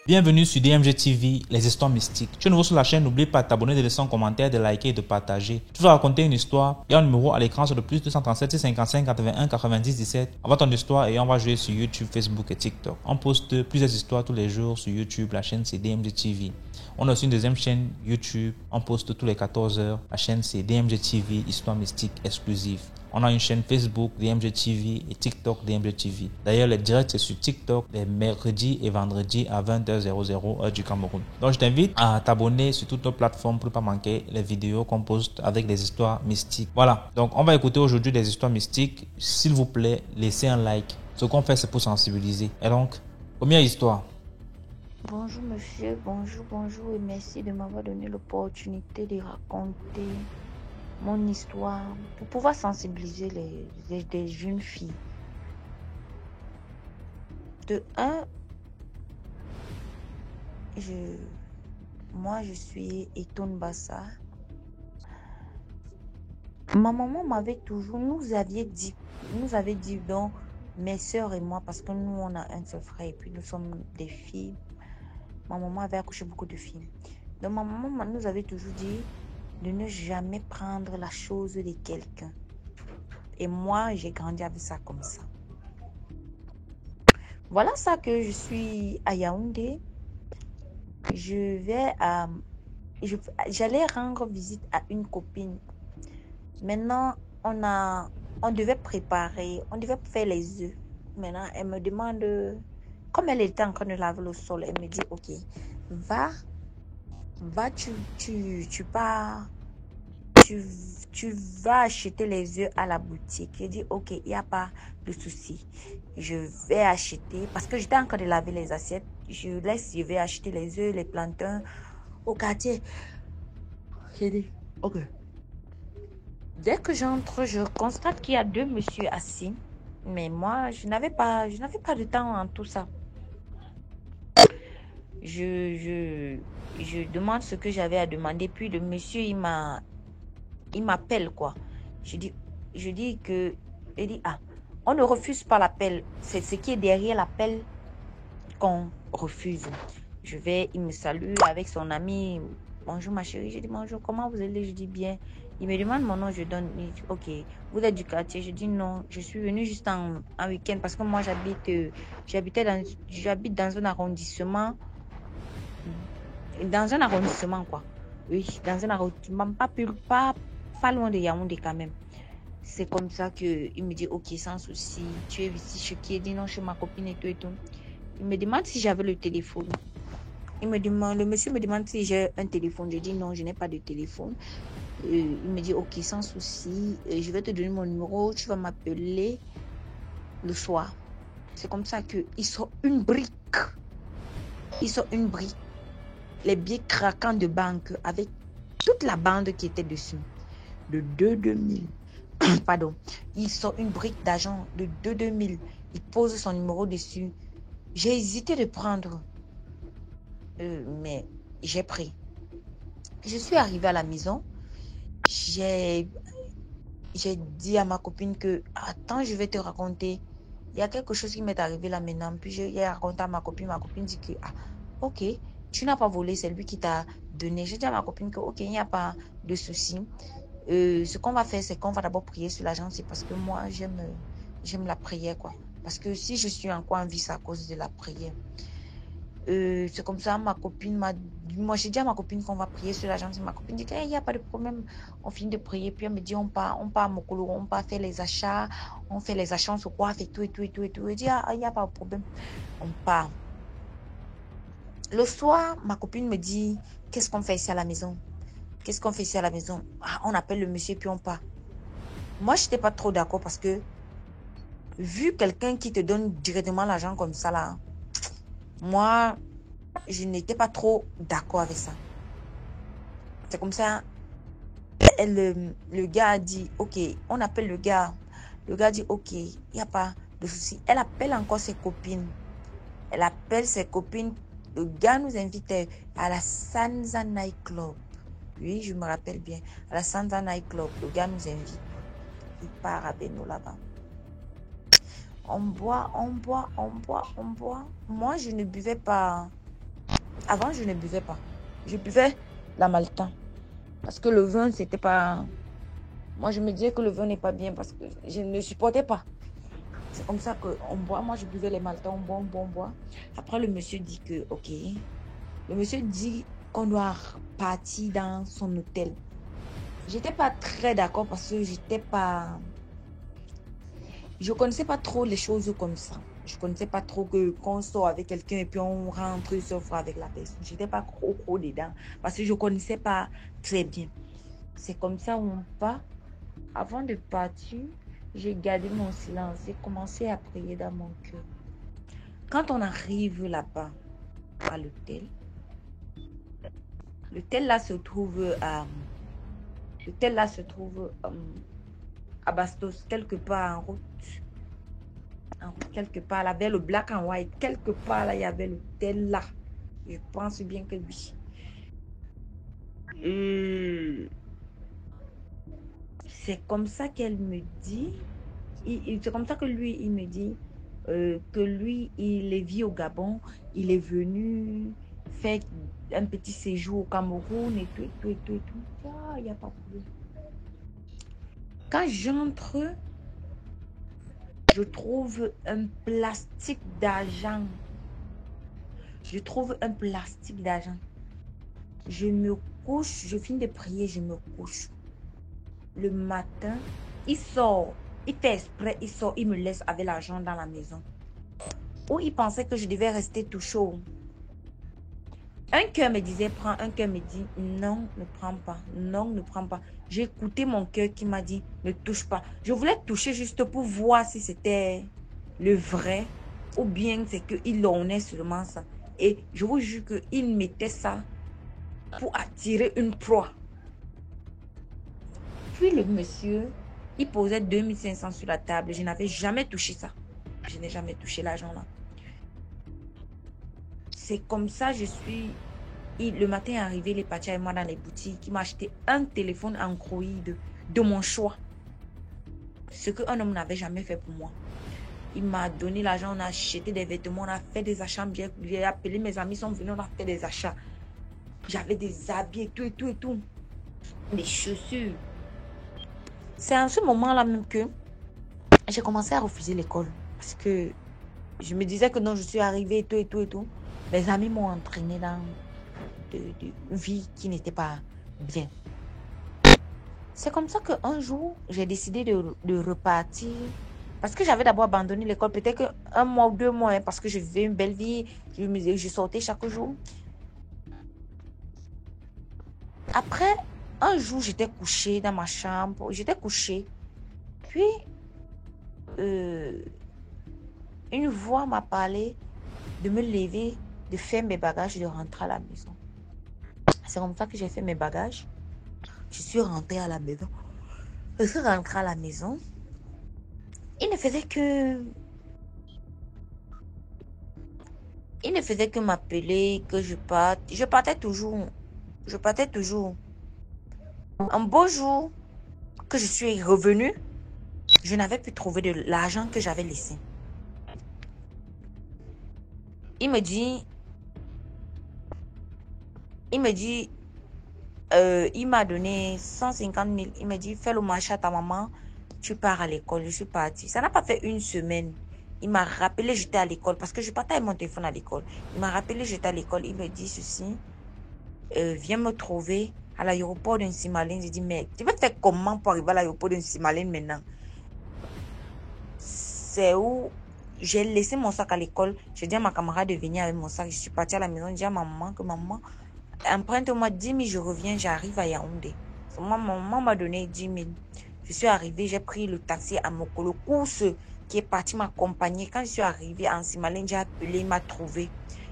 Bienvenue sur DMG TV, les histoires mystiques. Tu es nouveau sur la chaîne, n'oublie pas de t'abonner, de laisser un commentaire, de liker et de partager. Tu vas raconter une histoire. Il y a un numéro à l'écran sur le plus 237 655 81 90 17. Envoie ton histoire et on va jouer sur YouTube, Facebook et TikTok. On poste plusieurs histoires tous les jours sur YouTube. La chaîne c'est DMG TV. On a aussi une deuxième chaîne YouTube. On poste tous les 14 heures. La chaîne c'est DMG TV, histoire mystique exclusive. On a une chaîne Facebook DMG TV et TikTok DMG TV. D'ailleurs, les directs c'est sur TikTok les mercredis et vendredis à 20h00 heure du Cameroun. Donc, je t'invite à t'abonner sur toutes nos plateformes pour ne pas manquer les vidéos qu'on poste avec des histoires mystiques. Voilà. Donc, on va écouter aujourd'hui des histoires mystiques. S'il vous plaît, laissez un like. Ce qu'on fait, c'est pour sensibiliser. Et donc, première histoire. Bonjour monsieur, bonjour et merci de m'avoir donné l'opportunité de raconter mon histoire pour pouvoir sensibiliser les jeunes filles. De un, moi je suis Etone Bassa. Ma maman m'avait toujours, nous avait dit donc mes soeurs et moi, parce que nous on a un seul frère et puis nous sommes des filles. Ma maman avait accouché beaucoup de filles. Donc ma maman nous avait toujours dit de ne jamais prendre la chose de quelqu'un. Et moi, j'ai grandi avec ça comme ça. Voilà ça que je suis à Yaoundé. J'allais rendre visite à une copine. Maintenant, on devait préparer, on devait faire les œufs. Maintenant, elle me demande, comme elle était en train de laver le sol, elle me dit, ok, va, tu pars. Tu vas acheter les œufs à la boutique. Je dis, ok, il n'y a pas de souci. Je vais acheter, parce que j'étais en train de laver les assiettes. Je vais acheter les œufs, les plantains au quartier. Je dis, ok. Dès que j'entre, je constate qu'il y a deux messieurs assis. Mais moi, je n'avais pas de temps en tout ça. Je demande ce que j'avais à demander. Puis le monsieur, il m'appelle quoi. Je dis que, il dit, ah, on ne refuse pas l'appel. C'est ce qui est derrière l'appel qu'on refuse. Il me salue avec son ami. Bonjour ma chérie. Je dis bonjour, comment vous allez? Je dis bien. Il me demande mon nom, je donne. Il dit, ok, vous êtes du quartier? Je dis non, je suis venue juste en week-end parce que moi j'habite dans un arrondissement. Dans un arrondissement quoi. Oui, dans un arrondissement, pas loin de Yaoundé quand même. C'est comme ça qu'il me dit, ok, sans souci, tu es ici chez qui? Il dit non, chez ma copine et tout et tout. Il me demande si j'avais le téléphone. Le monsieur me demande si j'ai un téléphone. Je dis non, je n'ai pas de téléphone. Il me dit, ok, sans souci, je vais te donner mon numéro, tu vas m'appeler le soir. C'est comme ça qu'il sort une brique. Les billets craquants de banque avec toute la bande qui était dessus. De 2000. Pardon. Il sort une brique d'argent de 2000. Il pose son numéro dessus. J'ai hésité de prendre. Mais j'ai pris. Je suis arrivée à la maison. J'ai dit à ma copine que, attends, je vais te raconter. Il y a quelque chose qui m'est arrivé là maintenant. Puis j'ai raconté à ma copine. Ma copine dit que, ok, tu n'as pas volé, c'est lui qui t'a donné. J'ai dit à ma copine que, ok, il n'y a pas de souci. Ce qu'on va faire, c'est qu'on va d'abord prier sur l'agence. C'est parce que moi, j'aime la prière, quoi. Parce que si je suis encore en vie, c'est à cause de la prière. C'est comme ça, moi, j'ai dit à ma copine qu'on va prier sur l'agence. Ma copine dit qu'il n'y a pas de problème. On finit de prier. Puis elle me dit, on part à Mokolo, on part faire les achats. On fait les achats, on se coiffe et tout. Elle dit, il n'y a pas de problème. On part. Le soir, ma copine me dit, qu'est-ce qu'on fait ici à la maison? On appelle le monsieur puis on part. Moi, je n'étais pas trop d'accord parce que vu quelqu'un qui te donne directement l'argent comme ça là, moi, je n'étais pas trop d'accord avec ça. C'est comme ça, le gars a dit, ok, on appelle le gars. Le gars dit, ok, il n'y a pas de souci. Elle appelle encore ses copines. Le gars nous invitait à la Sanza Night Club. Oui, je me rappelle bien. À la Sanza Night Club, le gars nous invite. Il part à Beno là-bas. On boit. Moi, je ne buvais pas. Avant, je ne buvais pas. Je buvais la Malta. Parce que le vin, c'était pas... Moi, je me disais que le vin n'est pas bien parce que je ne supportais pas. C'est comme ça qu'on boit. Moi, je buvais les Malta, on boit, on boit, on boit. Après, le monsieur dit que, ok. Le monsieur dit qu'on doit partir dans son hôtel. J'étais pas très d'accord parce que j'étais pas... Je connaissais pas trop les choses comme ça. Je connaissais pas trop que qu'on sort avec quelqu'un et puis on rentre sauf avec la personne. J'étais pas trop dedans parce que je connaissais pas très bien. C'est comme ça où on part. Avant de partir, j'ai gardé mon silence. J'ai commencé à prier dans mon cœur. Quand on arrive là-bas, à l'hôtel, l'hôtel là se trouve à... L'hôtel là se trouve à Bastos, quelque part en route. Quelque part, là, vers le black and white. Quelque part, là, il y avait l'hôtel là. Je pense bien que oui. C'est comme ça qu'elle me dit. C'est comme ça que lui, il me dit que lui, il est vu au Gabon. Il est venu faire un petit séjour au Cameroun et tout, et tout, et tout, et tout. Ah, il n'y a pas de problème. Quand j'entre, je trouve un plastique d'argent. Je trouve un plastique d'argent. Je me couche, je finis de prier, je me couche. Le matin, il sort, il fait exprès, il sort, il me laisse avec l'argent dans la maison. Ou il pensait que je devais rester tout chaud. Un cœur me disait, prends, un cœur me dit, non, ne prends pas, non, ne prends pas. J'ai écouté mon cœur qui m'a dit, ne touche pas. Je voulais toucher juste pour voir si c'était le vrai ou bien c'est qu'il en est seulement ça. Et je vous jure qu'il mettait ça pour attirer une proie. Puis le monsieur, il posait 2500 sur la table. Je n'avais jamais touché ça. Je n'ai jamais touché l'argent là. C'est comme ça je suis... Le matin est arrivé, il est parti avec moi dans les boutiques. Il m'a acheté un téléphone Android de mon choix. Ce qu'un homme n'avait jamais fait pour moi. Il m'a donné l'argent, on a acheté des vêtements, on a fait des achats. J'ai appelé mes amis, sont venus, on a fait des achats. J'avais des habits et tout, et tout, et tout. Des chaussures. C'est en ce moment-là même que j'ai commencé à refuser l'école. Parce que je me disais que non, je suis arrivée et tout, et tout, et tout. Mes amis m'ont entraîné dans une vie qui n'était pas bien. C'est comme ça qu'un jour, j'ai décidé de repartir. Parce que j'avais d'abord abandonné l'école, peut-être qu'un mois ou 2 mois, hein, parce que je vivais une belle vie. Je sortais chaque jour. Après, un jour, j'étais couchée dans ma chambre. J'étais couchée. Puis, une voix m'a parlé de me lever, de faire mes bagages et de rentrer à la maison. C'est comme ça que j'ai fait mes bagages. Je suis rentrée à la maison. Je suis rentrée à la maison. Il ne faisait que m'appeler, que je parte. Je partais toujours. Je partais toujours. Un beau jour que je suis revenue, je n'avais plus trouvé de l'argent que j'avais laissé. Il me dit, il m'a donné 150 000. Il me dit, fais le marché à ta maman, tu pars à l'école. Je suis partie. Ça n'a pas fait une semaine. Il m'a rappelé, j'étais à l'école parce que je partais avec mon téléphone à l'école. Il m'a rappelé, j'étais à l'école. Il me dit ceci, viens me trouver à l'aéroport de Nsimalène. J'ai dit, mais tu vas faire comment pour arriver à l'aéroport de Nsimalène maintenant? C'est où j'ai laissé mon sac à l'école. J'ai dit à ma camarade de venir avec mon sac. Je suis partie à la maison. J'ai dit à ma maman que maman, emprunte-moi 10 000, je reviens, j'arrive à Yaoundé. Ma maman m'a donné 10 000. Je suis arrivée, j'ai pris le taxi à Moko, le course qui est parti m'accompagner. Quand je suis arrivée en Simalène, j'ai appelé, il m'a trouvé.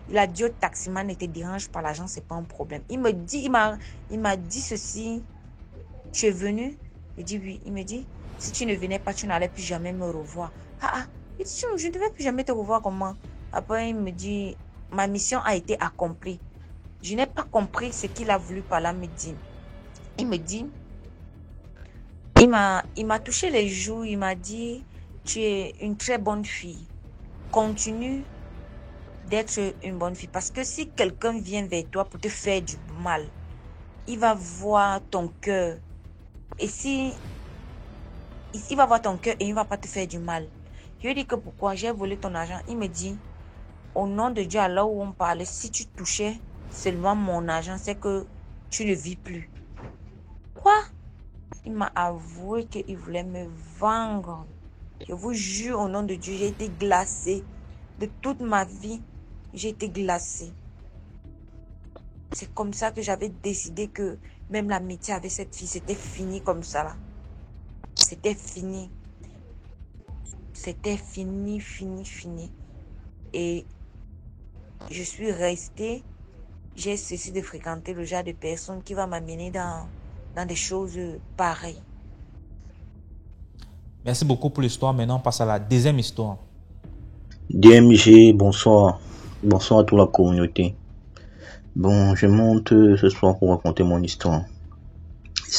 Il a dit au taximan, ne te dérange pas, l'argent, c'est pas un problème. Il me dit, il m'a dit ceci, tu es venu? Je dis oui. Il me dit, si tu ne venais pas, tu n'allais plus jamais me revoir. Il dit, je ne devais plus jamais te revoir, comment? Après, il me dit, ma mission a été accomplie. Je n'ai pas compris ce qu'il a voulu par là me dire. Il me dit, il m'a touché les joues, il m'a dit, tu es une très bonne fille. Continue d'être une bonne fille. Parce que si quelqu'un vient vers toi pour te faire du mal, il va voir ton cœur. Et si il va voir ton cœur et il ne va pas te faire du mal. Je lui dis que pourquoi j'ai volé ton argent. Il me dit, au nom de Dieu, là où on parlait, si tu touchais seulement mon argent, c'est que tu ne vis plus. Quoi? Il m'a avoué qu'il voulait me vendre. Je vous jure, au nom de Dieu, j'ai été glacée. De toute ma vie, j'ai été glacée. C'est comme ça que j'avais décidé que même l'amitié avec cette fille, c'était fini comme ça là. C'était fini. C'était fini, fini, fini. Et je suis restée. J'ai cessé de fréquenter le genre de personne qui va m'amener dans des choses pareilles. Merci beaucoup pour l'histoire. Maintenant, on passe à la deuxième histoire. DMG, bonsoir. Bonsoir à toute la communauté. Bon, je monte ce soir pour raconter mon histoire.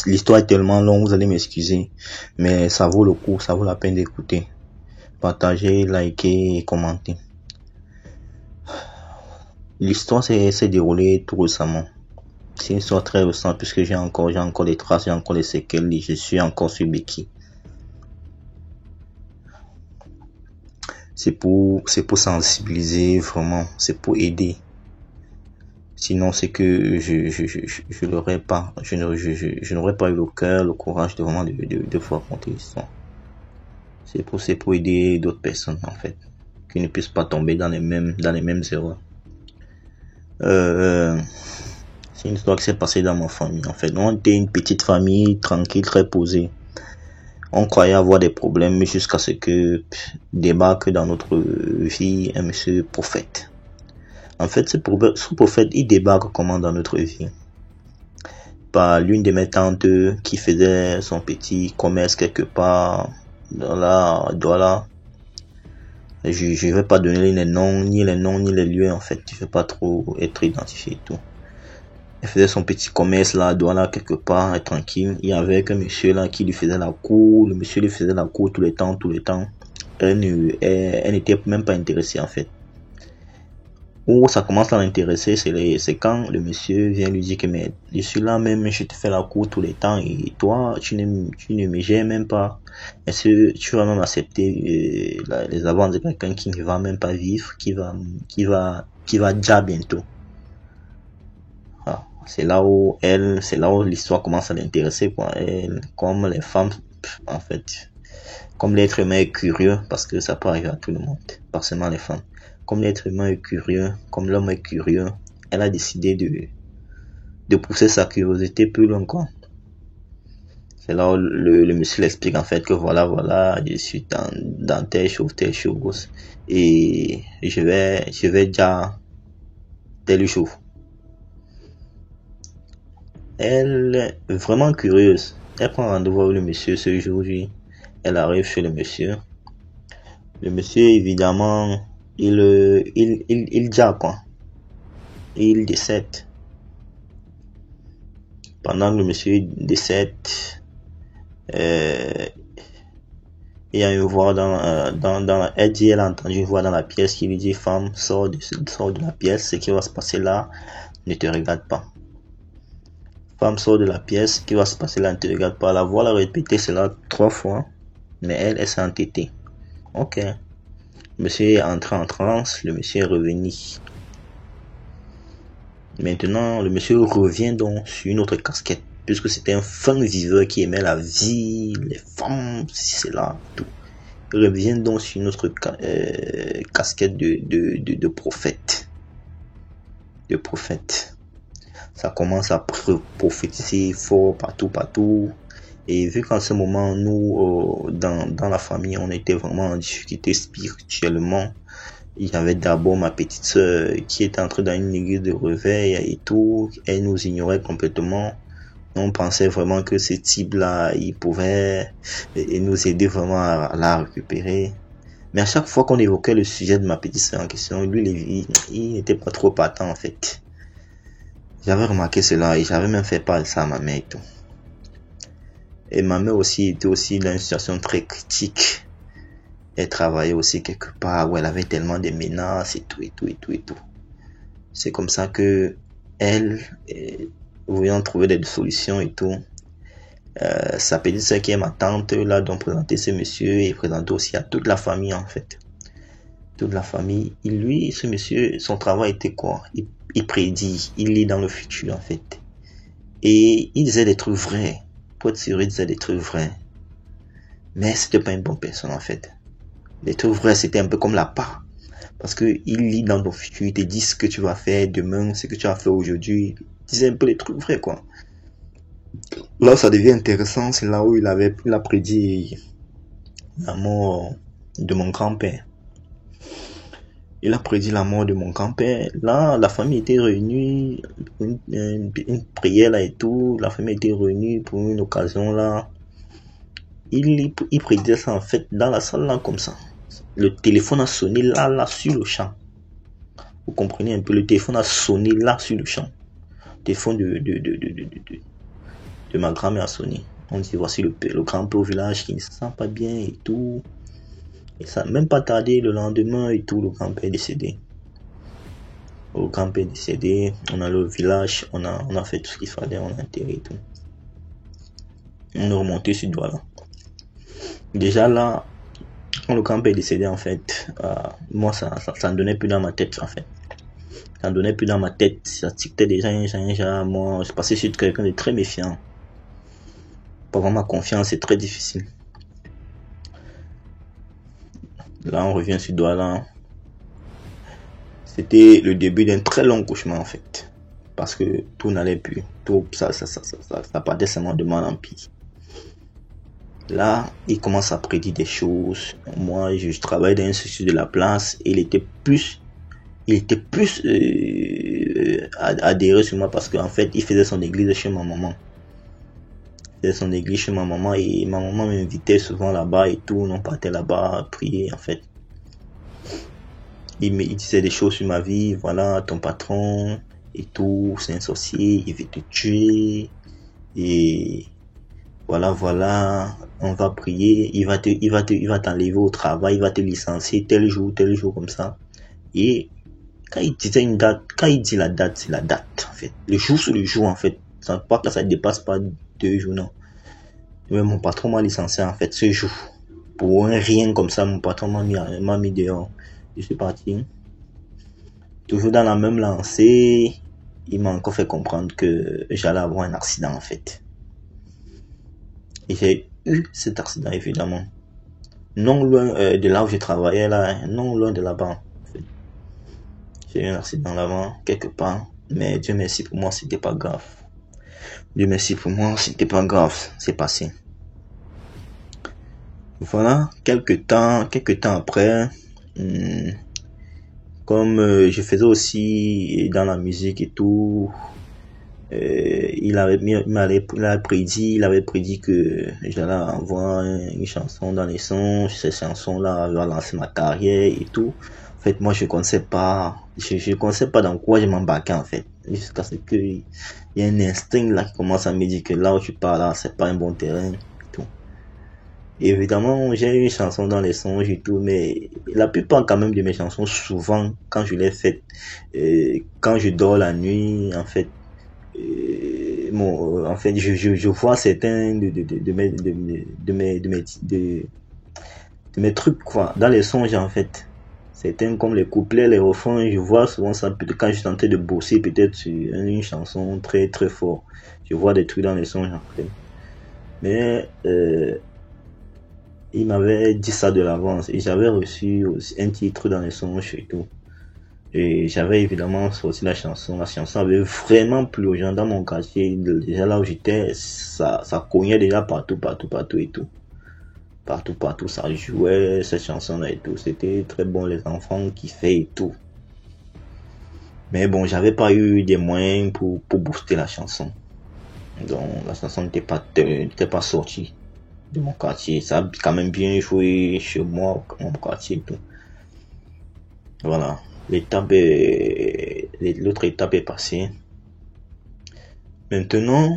L'histoire est tellement longue, vous allez m'excuser, mais ça vaut le coup, ça vaut la peine d'écouter. Partagez, likez et commentez. L'histoire s'est déroulée tout récemment. C'est une histoire très récente puisque j'ai encore des traces, j'ai encore des séquelles et je suis encore sur Becky. C'est pour sensibiliser vraiment, c'est pour aider. Sinon, c'est que je n'aurais pas eu le cœur, le courage de vraiment de vous raconter l'histoire. C'est pour aider d'autres personnes, en fait, qui ne puissent pas tomber dans les mêmes erreurs. C'est une histoire qui s'est passée dans ma famille, en fait. On était une petite famille, tranquille, très posée. On croyait avoir des problèmes jusqu'à ce que débarque dans notre vie un monsieur prophète. En fait, ce prophète, il débarque comment dans notre vie? Par l'une de mes tantes qui faisait son petit commerce quelque part dans la Douala. Je vais pas donner les noms, ni les lieux, en fait. Je vais pas trop être identifié et tout. Elle faisait son petit commerce là, Douala, quelque part, tranquille. Il y avait un monsieur là qui lui faisait la cour. Le monsieur lui faisait la cour tout le temps. Elle n'était même pas intéressée, en fait. Où ça commence à l'intéresser, c'est quand le monsieur vient lui dire que mais je suis là même, je te fais la cour tous les temps et toi tu ne me gères même pas. Est-ce que tu vas même accepter les avances de quelqu'un qui ne va même pas vivre, qui va déjà bientôt. Ah, c'est là où l'histoire commence à l'intéresser quoi. Elle, comme les femmes en fait, comme l'être humain est curieux parce que ça peut arriver à tout le monde, pas seulement les femmes. Comme l'être humain est curieux, comme l'homme est curieux, elle a décidé de pousser sa curiosité plus loin, quoi. C'est là où le monsieur l'explique, en fait, que voilà, je suis dans telle chose, et je vais déjà telle chose. Elle est vraiment curieuse. Elle prend rendez-vous avec le monsieur ce jour-là. Elle arrive chez le monsieur. Le monsieur, évidemment, il jappe quoi. Il décède. Pendant que le monsieur décède, il y a une voix elle dit, elle a entendu une voix dans la pièce qui lui dit, femme, sors de la pièce, ce qui va se passer là, ne te regarde pas. Femme, sors de la pièce, ce qui va se passer là, ne te regarde pas. La voix l'a répété cela 3 fois, mais elle s'est entêtée. Ok. Le monsieur est entré en transe, le monsieur est revenu. Maintenant, le monsieur revient donc sur une autre casquette, puisque c'était un fin viveur qui aimait la vie, les femmes, c'est là, tout. Il revient donc sur une autre casquette de prophète. De prophète. Ça commence à prophétiser fort partout. Et vu qu'en ce moment, nous, dans la famille, on était vraiment en difficulté spirituellement, il y avait d'abord ma petite sœur qui était entrée dans une église de réveil et tout. Elle nous ignorait complètement. On pensait vraiment que ce type-là, il pouvait nous aider vraiment à la récupérer. Mais à chaque fois qu'on évoquait le sujet de ma petite sœur en question, lui, il n'était pas trop partant en fait. J'avais remarqué cela et j'avais même fait part de ça à ma mère et tout. Et ma mère aussi était aussi dans une situation très critique. Elle travaillait aussi quelque part où elle avait tellement de menaces et tout, et tout, et tout, et tout. C'est comme ça que elle, voyant trouver des solutions et tout, sa petite sœur qui est ma tante, là, donc présenter ce monsieur et présenter aussi à toute la famille, en fait. Toute la famille. Lui, ce monsieur, son travail était quoi? Il prédit, il lit dans le futur, en fait. Et il disait des trucs vrais. Pour être sûr, il disait des trucs vrais. Mais c'était pas une bonne personne, en fait. Les trucs vrais, c'était un peu comme la part. Parce que il lit dans ton futur, il te dit ce que tu vas faire demain, ce que tu vas faire aujourd'hui. Il disait un peu les trucs vrais, quoi. Là, ça devient intéressant. C'est là où il a prédit la mort de mon grand-père. Il a prédit la mort de mon grand-père. Là, la famille était réunie, une prière là et tout. La famille était réunie pour une occasion là. Il prédisait ça en fait dans la salle là comme ça. Le téléphone a sonné là sur le champ. Vous comprenez un peu, le téléphone a sonné là sur le champ. Le téléphone de ma grand-mère a sonné. On dit voici le grand-père au village qui ne se sent pas bien et tout. Et ça n'a même pas tardé, le lendemain et tout, le grand-père est décédé. Le grand-père est décédé, on a le village, on a fait tout ce qu'il fallait, on a enterré et tout. On est remonté sur Douala. Déjà là, quand le grand-père est décédé en fait, moi ça ne donnait plus dans ma tête en fait. Ça ne donnait plus dans ma tête, ça tictait déjà, moi je passais sur quelqu'un de très méfiant. Pour avoir ma confiance, c'est très difficile. Là, on revient sur Douala. C'était le début d'un très long cauchemar, en fait. Parce que tout n'allait plus. Tout, ça partait seulement de mal en pire. Là, il commence à prédire des choses. Moi, je travaillais dans l'institut de la place. Et il était plus adhéré sur moi parce qu'en fait, il faisait son église chez ma maman. C'était son église chez ma maman et ma maman m'invitait souvent là-bas et tout. On partait là-bas prier en fait. Il disait des choses sur ma vie. Voilà, ton patron et tout, c'est un sorcier, il veut te tuer. Et voilà, on va prier. Il va t'enlever au travail, il va te licencier tel jour comme ça. Et quand il disait une date, quand il dit la date, c'est la date en fait. Le jour sur le jour en fait. Ça ne dépasse pas 2 jours, non. Mais mon patron m'a licencié en fait ce jour. Pour un rien comme ça, mon patron m'a mis dehors. Je suis parti. Toujours dans la même lancée, il m'a encore fait comprendre que j'allais avoir un accident en fait. Et j'ai eu cet accident évidemment. Non loin de là où je travaillais là, non loin de là-bas. En fait. J'ai eu un accident là-bas, quelque part. Mais Dieu merci pour moi, c'était pas grave. Dieu merci pour moi, c'était pas grave, c'est passé. Voilà, quelques temps après, comme je faisais aussi dans la musique et tout, il avait prédit que j'allais envoyer une chanson dans les songes, cette chanson-là va lancer ma carrière et tout. En fait, moi, je connaissais pas dans quoi je m'embarquais, en fait. Jusqu'à ce que il y a un instinct là qui commence à me dire que là où tu pars là, c'est pas un bon terrain, et tout. Et évidemment, j'ai eu une chanson dans les songes et tout, mais la plupart quand même de mes chansons, souvent, quand je les fais, quand je dors la nuit, en fait, je vois certains de mes trucs, quoi, dans les songes, en fait. Certains comme les couplets, les refrains, je vois souvent ça peut-être quand je suis en train de bosser peut-être sur une chanson très très fort. Je vois des trucs dans les songes en fait. Mais il m'avait dit ça de l'avance et j'avais reçu aussi un titre dans les songes et tout. Et j'avais évidemment sorti la chanson. La chanson avait vraiment plu aux gens dans mon quartier. Déjà là où j'étais, ça cognait déjà partout et tout. Partout, ça jouait, cette chanson-là et tout. C'était très bon, les enfants kiffaient et tout. Mais bon, j'avais pas eu des moyens pour booster la chanson. Donc, la chanson n'était pas sortie de mon quartier. Ça a quand même bien joué chez moi, mon quartier et tout. Voilà. L'autre étape est passée. Maintenant,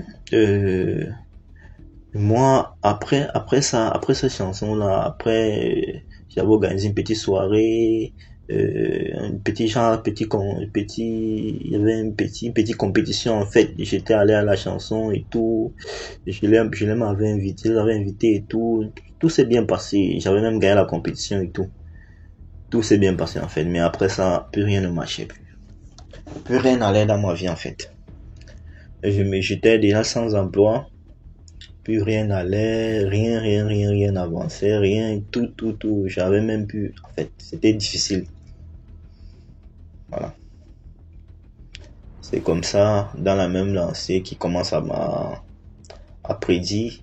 moi, après cette chanson-là, après, J'avais organisé une petite soirée, un petit genre, il y avait une petite compétition en fait. J'étais allé à la chanson et tout. M'avait invité, je l'avais invité et tout. Tout s'est bien passé. J'avais même gagné la compétition et tout. Tout s'est bien passé en fait. Mais après ça, plus rien ne marchait plus. Plus rien n'allait dans ma vie en fait. J'étais déjà sans emploi. Plus rien n'allait, rien n'avançait, rien, tout. J'avais même plus, en fait, c'était difficile. Voilà. C'est comme ça, dans la même lancée, qui commence à prédire.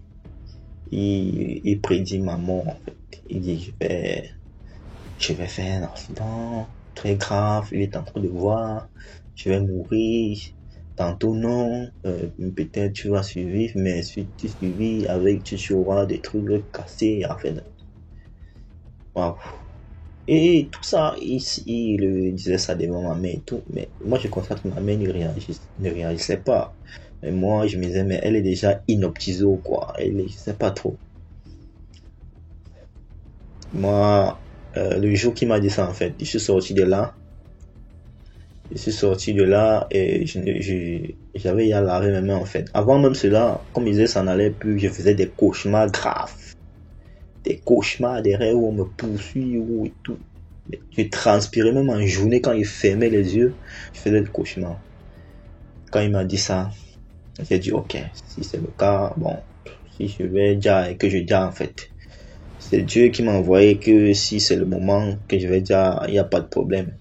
Il prédit ma mort, en fait. Il dit, je vais faire un accident très grave, il est en train de voir, je vais mourir. Tantôt non, peut-être tu vas survivre, mais si tu survis avec, tu auras des trucs cassés, en fait. Waouh. Et tout ça, il disait ça devant ma mère et tout, mais moi je constate que ma mère ne réagissait pas. Et moi je me disais, mais elle est déjà inoptisée ou quoi, je sais pas trop. Moi, le jour qu'il m'a dit ça en fait, je suis sorti de là. Et j'avais à laver mes mains en fait. Avant même cela, comme il disait ça n'allait plus, je faisais des cauchemars graves. Des cauchemars, des rêves où on me poursuit ou et tout. Je transpirais même en journée quand il fermait les yeux, je faisais des cauchemars. Quand il m'a dit ça, j'ai dit ok, si c'est le cas, bon, si je vais dire et que je dis en fait. C'est Dieu qui m'a envoyé que si c'est le moment que je vais dire, il n'y a pas de problème.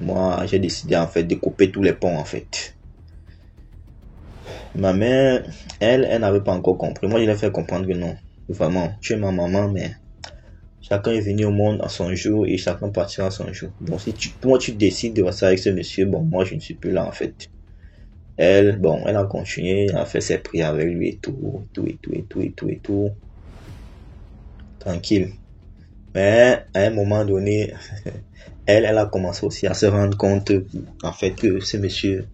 Moi, j'ai décidé en fait de couper tous les ponts en fait. Ma mère, elle n'avait pas encore compris. Moi, je l'ai fait comprendre que non. Vraiment, tu es ma maman, mais chacun est venu au monde à son jour et chacun partira à son jour. Bon, si toi tu décides de rester avec ce monsieur, bon, moi je ne suis plus là en fait. Elle, bon, elle a continué, elle a fait ses prières avec lui et tout. Tranquille. Mais à un moment donné, elle a commencé aussi à se rendre compte en fait que ce monsieur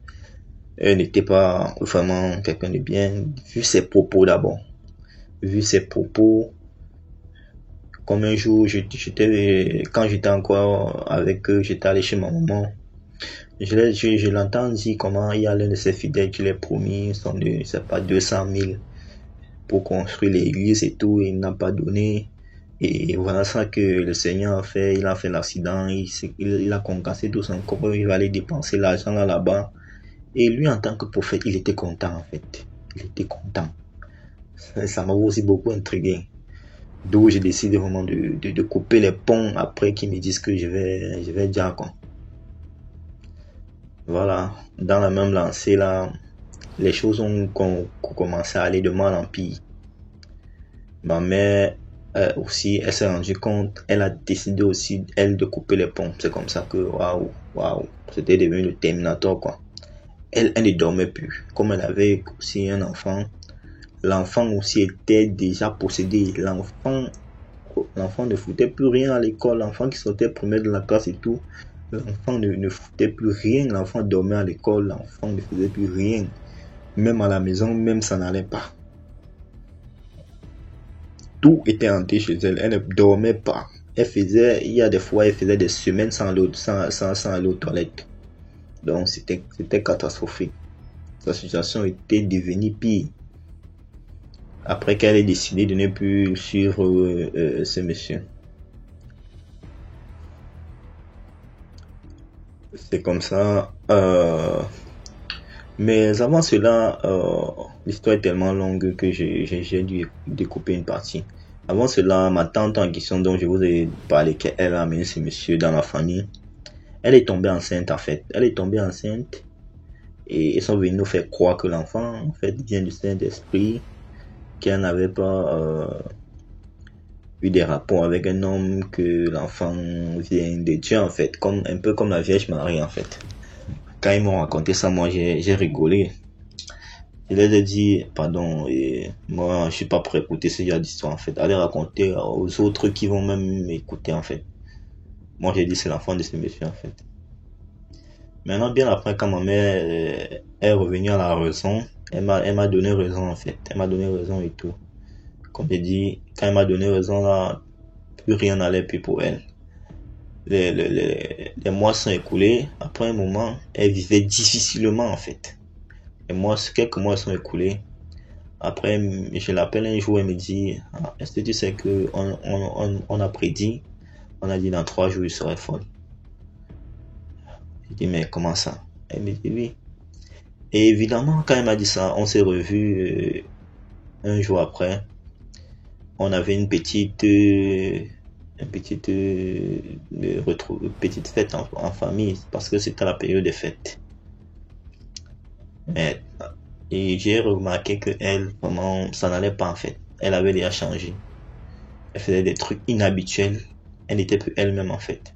n'était pas vraiment quelqu'un de bien, vu ses propos d'abord. Vu ses propos, comme un jour, quand j'étais encore avec eux, j'étais allé chez ma maman. Je l'entends dire comment il y a l'un de ses fidèles qui lui a promis, c'est pas 200 000 pour construire l'église et tout, et il n'a pas donné. Et voilà ça que le Seigneur a fait. Il a fait l'accident, il a concassé tout son corps, il va aller dépenser l'argent là-bas. Et lui, en tant que prophète, il était content en fait. Il était content. Ça m'a aussi beaucoup intrigué. D'où j'ai décidé vraiment de couper les ponts après qu'ils me disent que je vais dire quoi. Voilà. Dans la même lancée là, les choses ont commencé à aller de mal en pire. Ma mère aussi, elle s'est rendue compte, elle a décidé aussi, elle, de couper les ponts. C'est comme ça que, waouh, c'était devenu le Terminator, quoi. Elle ne dormait plus. Comme elle avait aussi un enfant, l'enfant aussi était déjà possédé. L'enfant ne foutait plus rien à l'école. L'enfant qui sortait premier de la classe et tout, l'enfant ne foutait plus rien. L'enfant dormait à l'école, l'enfant ne faisait plus rien. Même à la maison, même ça n'allait pas. Tout était hanté chez elle. Elle ne dormait pas. Il y a des fois, elle faisait des semaines sans aller aux toilettes. Donc, c'était catastrophique. Sa situation était devenue pire. Après qu'elle ait décidé de ne plus suivre ce monsieur. C'est comme ça. Mais avant cela, l'histoire est tellement longue que j'ai dû découper une partie. Avant cela, ma tante en question dont je vous ai parlé, qu'elle a amené ce monsieur dans la famille, elle est tombée enceinte en fait. Elle est tombée enceinte et ils sont venus nous faire croire que l'enfant en fait vient du Saint-Esprit, qu'elle n'avait pas eu des rapports avec un homme, que l'enfant vient de Dieu en fait, un peu comme la Vierge Marie en fait. Quand ils m'ont raconté ça, moi j'ai rigolé. Je leur ai dit, pardon, et moi je suis pas prêt à écouter ce genre d'histoire en fait. Allez raconter aux autres qui vont même m'écouter en fait. Moi j'ai dit c'est l'enfant de ce monsieur en fait. Maintenant bien après quand ma mère est revenue à la raison, elle m'a donné raison en fait. Elle m'a donné raison et tout. Comme j'ai dit, quand elle m'a donné raison là, plus rien n'allait plus pour elle. Les mois sont écoulés. Après un moment, elle vivait difficilement en fait. Quelques mois sont écoulés. Après, je l'appelle un jour et me dit, est-ce que tu sais que on a prédit, on a dit dans 3 jours il serait folle. Je dis, mais comment ça? Elle me dit oui. Et évidemment, quand elle m'a dit ça, on s'est revus un jour après. On avait une petite fête en famille parce que c'était la période des fêtes. Et j'ai remarqué que elle, vraiment, ça n'allait pas en fait. Elle avait déjà changé. Elle faisait des trucs inhabituels. Elle n'était plus elle-même en fait.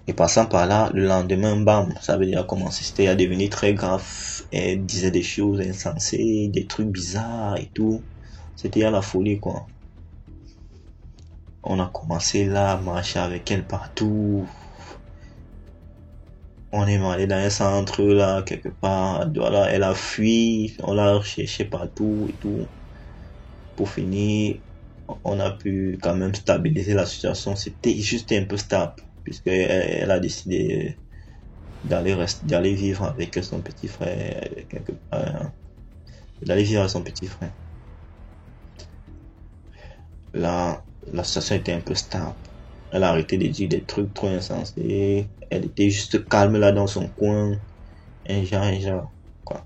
Et passant par là, le lendemain, bam, ça avait déjà commencé. C'était à devenir très grave. Elle disait des choses insensées, des trucs bizarres et tout. C'était à la folie quoi. On a commencé là à marcher avec elle partout. On est allé dans un centre là, quelque part. Voilà, elle a fui. On l'a recherché partout et tout. Pour finir, on a pu quand même stabiliser la situation. C'était juste un peu stable. Puisqu'elle a décidé d'aller vivre avec son petit frère. Quelque part. D'aller vivre avec son petit frère. Là, la situation était un peu stable. Elle a arrêté de dire des trucs trop insensés. Elle était juste calme là dans son coin. Un genre, quoi.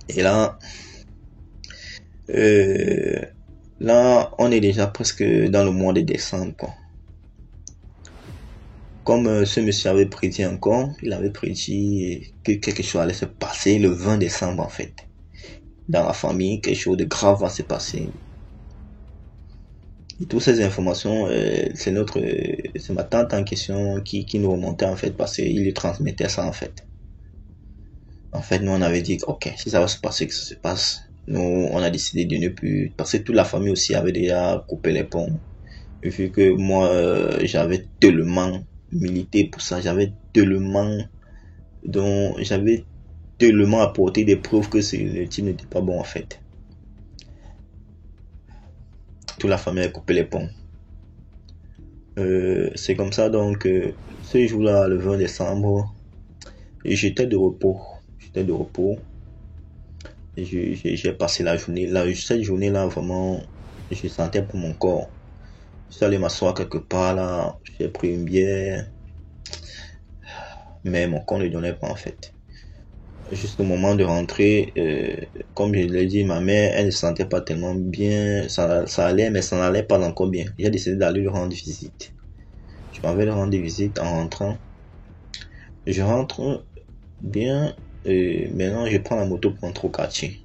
Et là, on est déjà presque dans le mois de décembre, quoi. Comme ce monsieur avait prédit encore, il avait prédit que quelque chose allait se passer le 20 décembre, en fait. Dans la famille, quelque chose de grave va se passer. Et toutes ces informations, c'est ma tante en question qui nous remontait en fait parce qu'il lui transmettait ça en fait. En fait, nous on avait dit ok, si ça va se passer, que ça se passe. Nous on a décidé de ne plus, parce que toute la famille aussi avait déjà coupé les ponts. Et vu que moi j'avais tellement milité pour ça, j'avais tellement apporté des preuves que le type n'était pas bon en fait. Toute la famille a coupé les ponts. C'est comme ça donc ce jour-là, le 20 décembre, j'étais de repos. Et j'ai passé la journée. Cette journée-là, vraiment, je sentais pour mon corps. Je suis allé m'asseoir quelque part là, j'ai pris une bière, mais mon corps ne donnait pas en fait. Juste au moment de rentrer, comme je l'ai dit, ma mère, elle ne se sentait pas tellement bien. Ça allait, mais ça n'allait pas encore bien. J'ai décidé d'aller lui rendre visite. Je m'avais lui rendre visite en rentrant. Je rentre bien. Maintenant, je prends la moto pour entrer au quartier.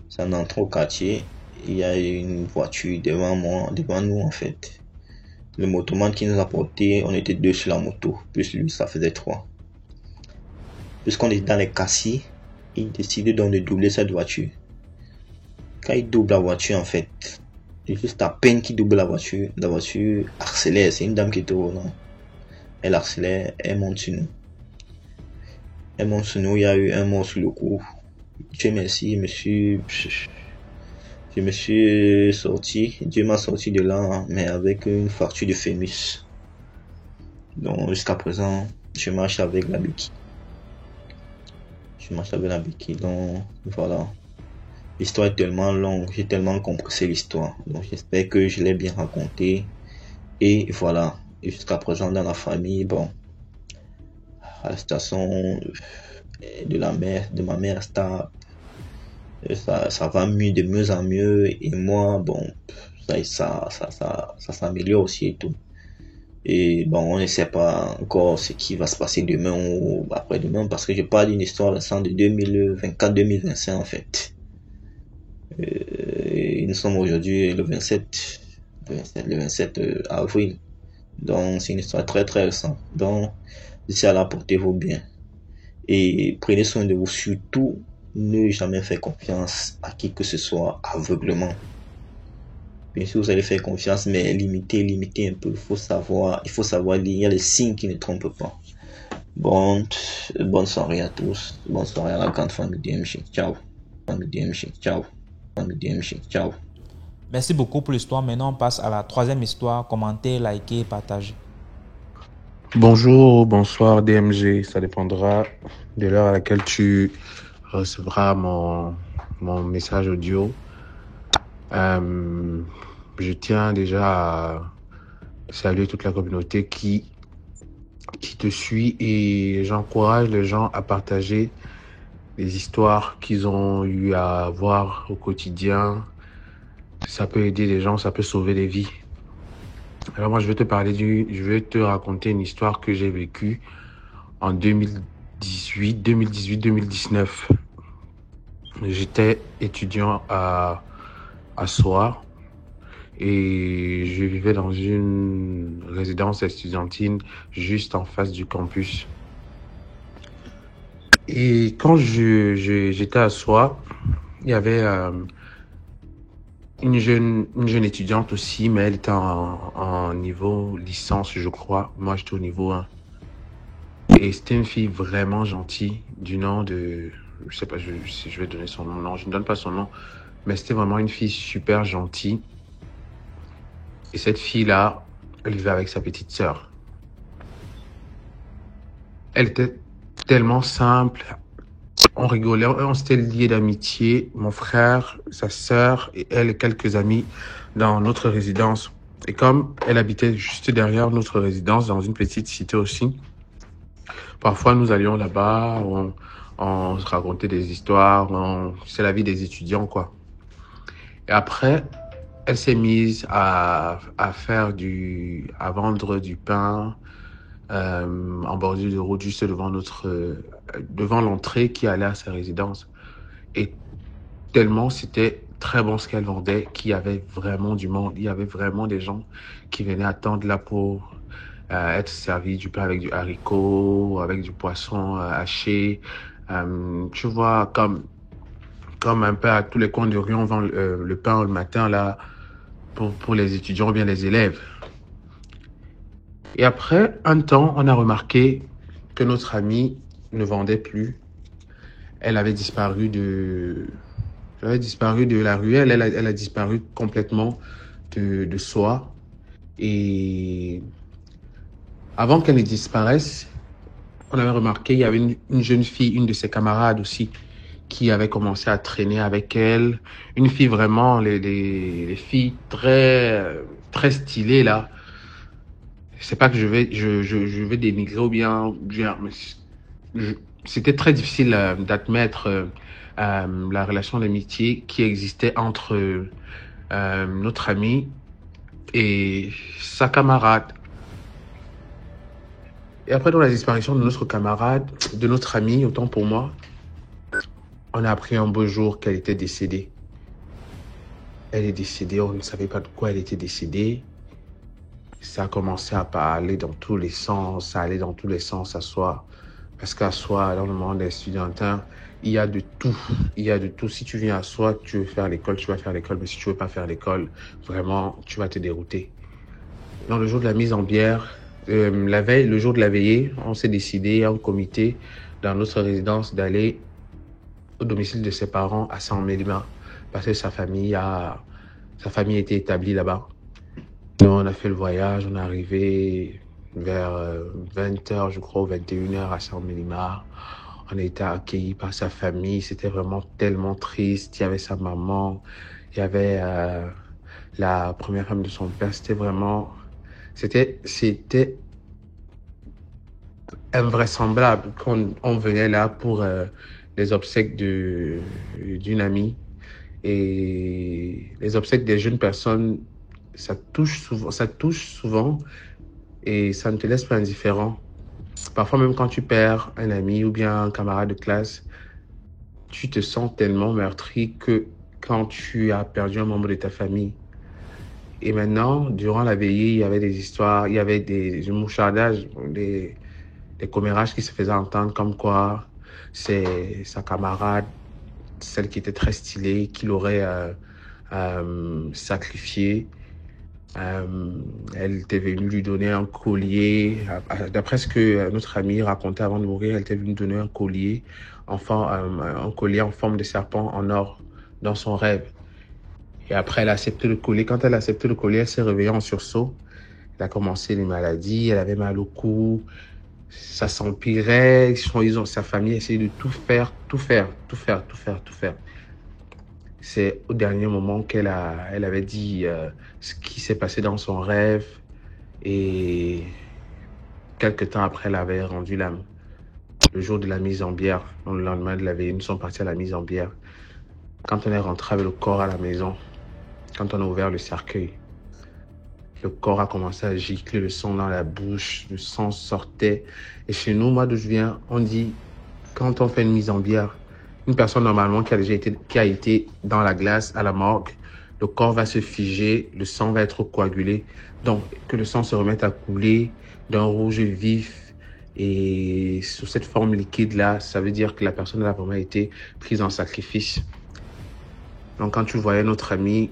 C'est en entrant au quartier, il y a une voiture devant nous en fait. Le motoman qui nous a porté, on était 2 sur la moto. Plus lui, ça faisait 3. Puisqu'on était dans les cassis, il décide donc de doubler cette voiture. Quand il double la voiture, en fait, juste à peine qu'il double la voiture accélère. C'est une dame qui était au volant. Elle accélère, elle monte sur nous. Il y a eu un mort sur le coup. Dieu merci, je me suis sorti. Dieu m'a sorti de là, mais avec une fracture de fémus. Donc jusqu'à présent, je marche avec la béquille. Donc voilà. L'histoire est tellement longue, j'ai tellement compressé l'histoire. Donc j'espère que je l'ai bien raconté. Et voilà. Et jusqu'à présent dans la famille, bon, la situation de ma mère stable. Ça va mieux, de mieux en mieux. Et moi, bon, ça s'améliore aussi et tout. Et bon, on ne sait pas encore ce qui va se passer demain ou après-demain parce que je parle d'une histoire récente de 2024-2025 en fait. Et nous sommes aujourd'hui le 27 avril. Donc c'est une histoire très très récente. Donc d'ici là, portez-vous bien. Et prenez soin de vous, surtout ne jamais faire confiance à qui que ce soit aveuglement. Bien sûr, vous allez faire confiance, mais limitez un peu. Il faut savoir lire. Il y a les signes qui ne trompent pas. Bonne soirée à tous. Bonne soirée à la grande famille DMG. Ciao. Famille DMG. Ciao. Famille DMG. Ciao. Merci beaucoup pour l'histoire. Maintenant, on passe à la troisième histoire. Commentez, likez, partagez. Bonjour, bonsoir DMG, ça dépendra de l'heure à laquelle tu recevras mon message audio. Je tiens déjà à saluer toute la communauté qui te suit et j'encourage les gens à partager les histoires qu'ils ont eu à voir au quotidien. Ça peut aider les gens, ça peut sauver des vies. Alors moi, je vais te raconter une histoire que j'ai vécue en 2018-2019. J'étais étudiant à Soir et je vivais dans une résidence estudiantine juste en face du campus. Et quand j'étais à Soir, il y avait une jeune étudiante aussi, mais elle était en niveau licence, je crois. Moi, j'étais au niveau 1. Et c'était une fille vraiment gentille, du nom de... Je sais pas si je vais donner son nom. Non, je ne donne pas son nom. Mais c'était vraiment une fille super gentille. Et cette fille-là, elle vivait avec sa petite sœur. Elle était tellement simple. On rigolait, on s'était liés d'amitié. Mon frère, sa sœur et elle et quelques amis dans notre résidence. Et comme elle habitait juste derrière notre résidence, dans une petite cité aussi, parfois nous allions là-bas, on se racontait des histoires, c'est la vie des étudiants, quoi. Et après, elle s'est mise à vendre du pain en bordure de route juste devant l'entrée qui allait à sa résidence. Et tellement c'était très bon ce qu'elle vendait qu'il y avait vraiment du monde. Il y avait vraiment des gens qui venaient attendre là pour être servis du pain avec du haricot, avec du poisson haché. Tu vois, comme un peu à tous les coins de rue, on vend le pain le matin là pour les étudiants ou bien les élèves. Et après un temps, on a remarqué que notre amie ne vendait plus. Elle avait disparu de la ruelle, elle a disparu complètement de soi. Et avant qu'elle ne disparaisse, on avait remarqué qu'il y avait une jeune fille, une de ses camarades aussi, qui avait commencé à traîner avec elle. Une fille vraiment, les filles très, très stylées là. C'est pas que je vais dénigrer ou bien, c'était très difficile d'admettre la relation d'amitié qui existait entre notre amie et sa camarade. Et après, dans la disparition de notre camarade, de notre amie, autant pour moi, on a appris un beau jour qu'elle était décédée. Elle est décédée, on ne savait pas de quoi elle était décédée. Ça a commencé à parler dans tous les sens, ça allait dans tous les sens à soi. Parce qu'à soi, dans le monde estudiantin, il y a de tout. Il y a de tout. Si tu viens à soi, tu veux faire l'école, tu vas faire l'école. Mais si tu veux pas faire l'école, vraiment, tu vas te dérouter. Dans le jour de la mise en bière, la veille, le jour de la veillée, on s'est décidé en comité dans notre résidence d'aller au domicile de ses parents à Saint-Mélima parce que sa famille était établie là-bas. Nous, on a fait le voyage, on est arrivé vers 20h, je crois, ou 21h à Saint-Mélima. On a été accueillis par sa famille, c'était vraiment tellement triste. Il y avait sa maman, il y avait la première femme de son père, c'était invraisemblable qu'on venait là pour les obsèques d'une amie. Et les obsèques des jeunes personnes, ça touche souvent et ça ne te laisse pas indifférent. Parfois même quand tu perds un ami ou bien un camarade de classe, tu te sens tellement meurtri que quand tu as perdu un membre de ta famille. Et maintenant, durant la veillée, il y avait des histoires, il y avait des mouchardages, des commérages qui se faisaient entendre comme quoi c'est sa camarade, celle qui était très stylée, qui l'aurait sacrifiée. Elle était venue lui donner un collier. D'après ce que notre amie racontait avant de mourir, elle était venue donner un collier en forme de serpent en or dans son rêve. Et après, elle a accepté le collier. Quand elle a accepté le collier, elle s'est réveillée en sursaut. Elle a commencé les maladies, elle avait mal au cou, ça s'empirait. Sa famille essayait de tout faire. C'est au dernier moment elle avait dit ce qui s'est passé dans son rêve. Et quelques temps après, elle avait rendu l'âme. Le jour de la mise en bière, le lendemain de la veille, nous sommes partis à la mise en bière. Quand on est rentré avec le corps à la maison, quand on a ouvert le cercueil, le corps a commencé à gicler, le sang dans la bouche, le sang sortait. Et chez nous, moi d'où je viens, on dit, quand on fait une mise en bière, une personne normalement qui a été dans la glace à la morgue, le corps va se figer, le sang va être coagulé. Donc, que le sang se remette à couler d'un rouge vif et sous cette forme liquide-là, ça veut dire que la personne a vraiment été prise en sacrifice. Donc, quand on voyait notre ami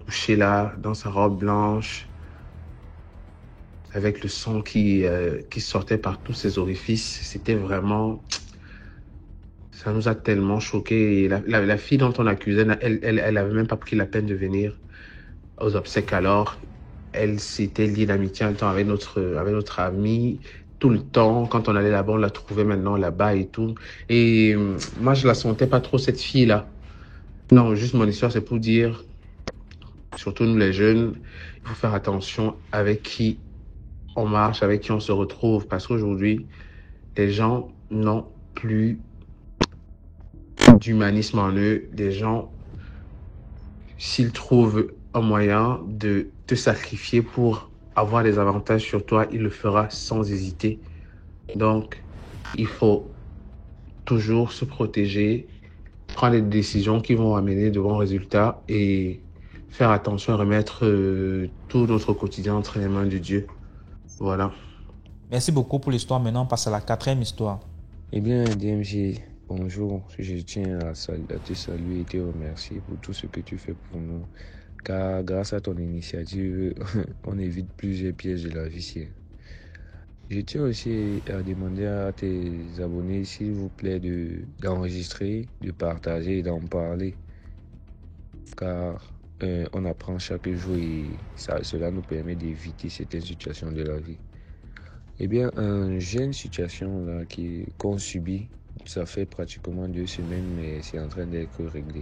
couché là, dans sa robe blanche, avec le sang qui sortait par tous ses orifices, c'était vraiment... Ça nous a tellement choqués. La fille dont on accusait, elle avait même pas pris la peine de venir aux obsèques alors. Elle s'était liée d'amitié un temps avec notre amie. Tout le temps, quand on allait là-bas, on la trouvait maintenant là-bas et tout. Et moi, je la sentais pas trop, cette fille-là. Non, juste mon histoire, c'est pour dire, surtout nous les jeunes, il faut faire attention avec qui on marche, avec qui on se retrouve. Parce qu'aujourd'hui, les gens n'ont plus d'humanisme en eux. Des gens, s'ils trouvent un moyen de te sacrifier pour avoir des avantages sur toi, il le fera sans hésiter. Donc, il faut toujours se protéger, prendre des décisions qui vont amener de bons résultats et faire attention à remettre tout notre quotidien entre les mains de Dieu. Voilà. Merci beaucoup pour l'histoire. Maintenant, on passe à la 4e histoire. Eh bien, DMG, bonjour. Je tiens à te saluer et te remercier pour tout ce que tu fais pour nous. Car grâce à ton initiative, on évite plusieurs pièges de la vie. Je tiens aussi à demander à tes abonnés, s'il vous plaît, d'enregistrer, de partager et d'en parler. Car on apprend chaque jour et cela nous permet d'éviter certaines situations de la vie. Eh bien, j'ai une situation là qu'on subit. Ça fait pratiquement 2 semaines, mais c'est en train d'être réglé.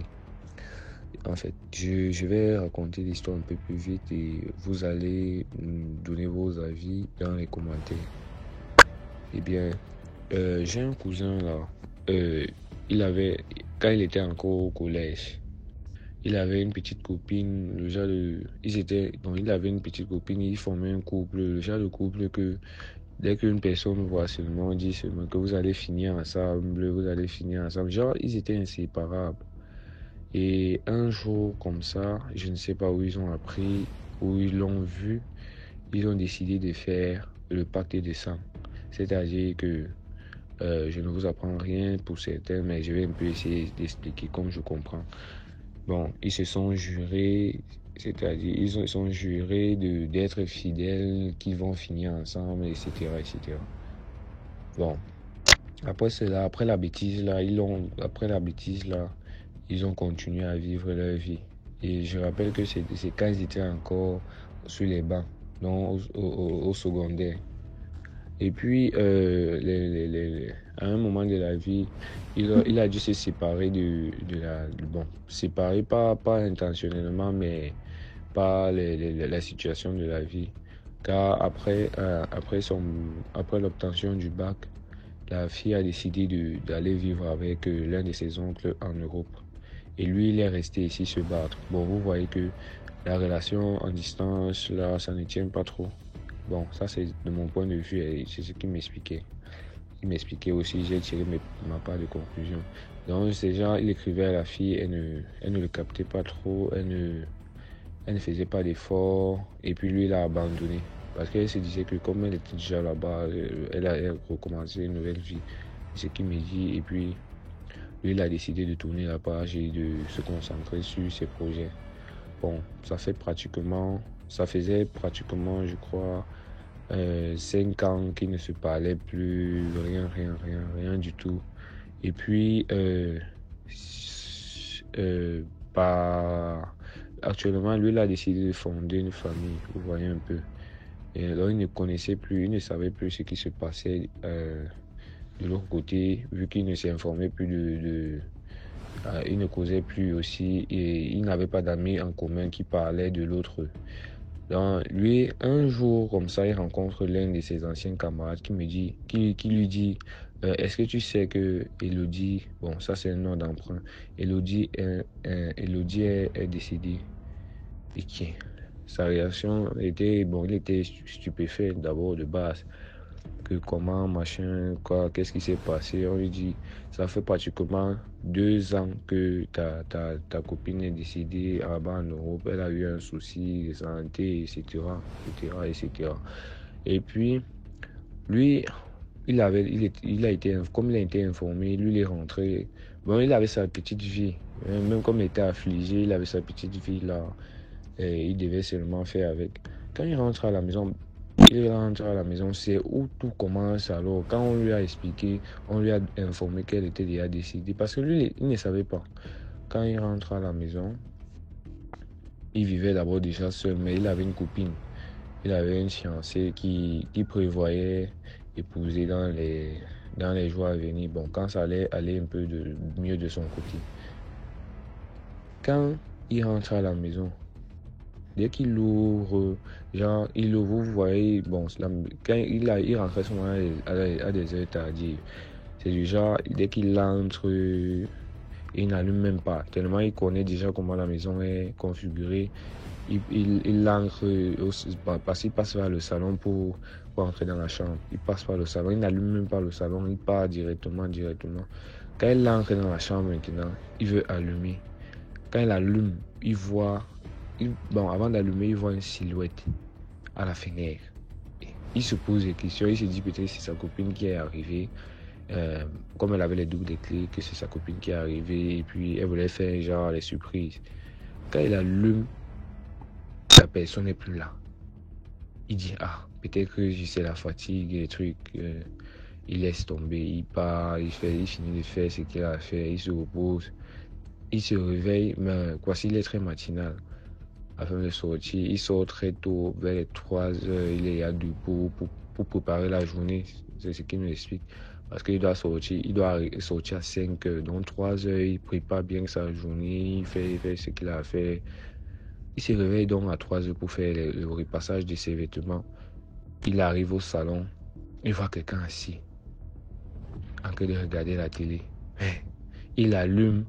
En fait, je vais raconter l'histoire un peu plus vite et vous allez donner vos avis dans les commentaires. Eh bien, j'ai un cousin là. Quand il était encore au collège, il avait une petite copine. Il avait une petite copine. Il formait un couple. Le genre de couple que dès qu'une personne voit seulement, on dit seulement que vous allez finir ensemble, Genre, ils étaient inséparables. Et un jour comme ça, je ne sais pas où ils ont appris, où ils l'ont vu, ils ont décidé de faire le pacte de sang. C'est-à-dire que je ne vous apprends rien pour certains, mais je vais un peu essayer d'expliquer comme je comprends. Bon, ils se sont jurés, c'est-à-dire ils se sont jurés d'être fidèles, qu'ils vont finir ensemble, etc., etc. Bon, après la bêtise là, ils ont continué à vivre leur vie. Et je rappelle que c'est quand ils étaient encore sur les bancs, donc au secondaire. Et puis, à un moment de la vie, il a dû se séparer séparer pas intentionnellement, mais par la situation de la vie. Car après l'obtention du bac, la fille a décidé d'aller vivre avec l'un de ses oncles en Europe. Et lui, il est resté ici se battre. Bon, vous voyez que la relation en distance, là, ça ne tient pas trop. Bon, ça c'est de mon point de vue et c'est ce qu'il m'expliquait. Il m'expliquait aussi, j'ai tiré ma part de conclusion. Donc, déjà, il écrivait à la fille, elle ne le captait pas trop, elle ne faisait pas d'efforts. Et puis lui, il a abandonné. Parce qu'elle se disait que comme elle était déjà là-bas, elle allait recommencer une nouvelle vie. C'est ce qu'il me dit. Et puis, lui, il a décidé de tourner la page et de se concentrer sur ses projets. Bon, ça faisait pratiquement, je crois, 5 ans qu'ils ne se parlaient plus, rien du tout. Et puis, actuellement, lui, il a décidé de fonder une famille, vous voyez un peu. Et alors, il ne connaissait plus, il ne savait plus ce qui se passait de l'autre côté, vu qu'il ne s'informait plus il ne causait plus aussi, et il n'avait pas d'amis en commun qui parlaient de l'autre. Donc, lui, un jour, comme ça, il rencontre l'un de ses anciens camarades qui lui dit, est-ce que tu sais que Elodie, bon, ça c'est un nom d'emprunt, Elodie est décédée. Et qui, sa réaction était, bon, il était stupéfait d'abord de base. Que comment, machin, quoi, qu'est-ce qui s'est passé? On lui dit, ça fait pratiquement 2 ans que ta copine est décédée là-bas en Europe, elle a eu un souci de santé, etc., etc., etc. Et puis, lui, il a été, comme il a été informé, lui, il est rentré. Bon, il avait sa petite vie, même comme il était affligé, il avait sa petite vie là, et il devait seulement faire avec. Quand il rentre à la maison, c'est où tout commence alors. Quand on lui a expliqué, on lui a informé qu'elle était déjà décédée. Parce que lui, il ne savait pas. Quand il rentre à la maison, il vivait d'abord déjà seul, mais il avait une copine. Il avait une fiancée qui prévoyait épouser dans les jours à venir. Bon, quand ça allait aller un peu mieux de son côté. Quand il rentre à la maison, dès qu'il ouvre, vous voyez, bon, quand il rentrait souvent à des heures tardives. C'est du genre, dès qu'il entre, il n'allume même pas. Tellement il connaît déjà comment la maison est configurée. Il entre, parce qu'il passe vers le salon pour entrer dans la chambre. Il passe par le salon, il n'allume même pas le salon, il part directement. Quand il entre dans la chambre maintenant, il veut allumer. Quand il allume, il voit... avant d'allumer, il voit une silhouette à la fenêtre. Il se pose des questions, il se dit peut-être que c'est sa copine qui est arrivée. Comme elle avait les doubles des clés, que c'est sa copine qui est arrivée et puis elle voulait faire genre les surprises. Quand il allume, la personne n'est plus là. Il dit, peut-être que c'est la fatigue, les trucs. Il laisse tomber, il part, il finit de faire ce qu'il a à faire, il se repose. Il se réveille, mais s'il est très matinal. Afin de sortir, il sort très tôt, vers les 3 heures, il est debout pour préparer la journée. C'est ce qu'il nous explique. Parce qu'il doit sortir à 5 heures. Donc 3 heures, il prépare bien sa journée, il fait ce qu'il a à faire. Il se réveille donc à 3 heures pour faire le repassage de ses vêtements. Il arrive au salon, il voit quelqu'un assis, en train de regarder la télé. Il allume.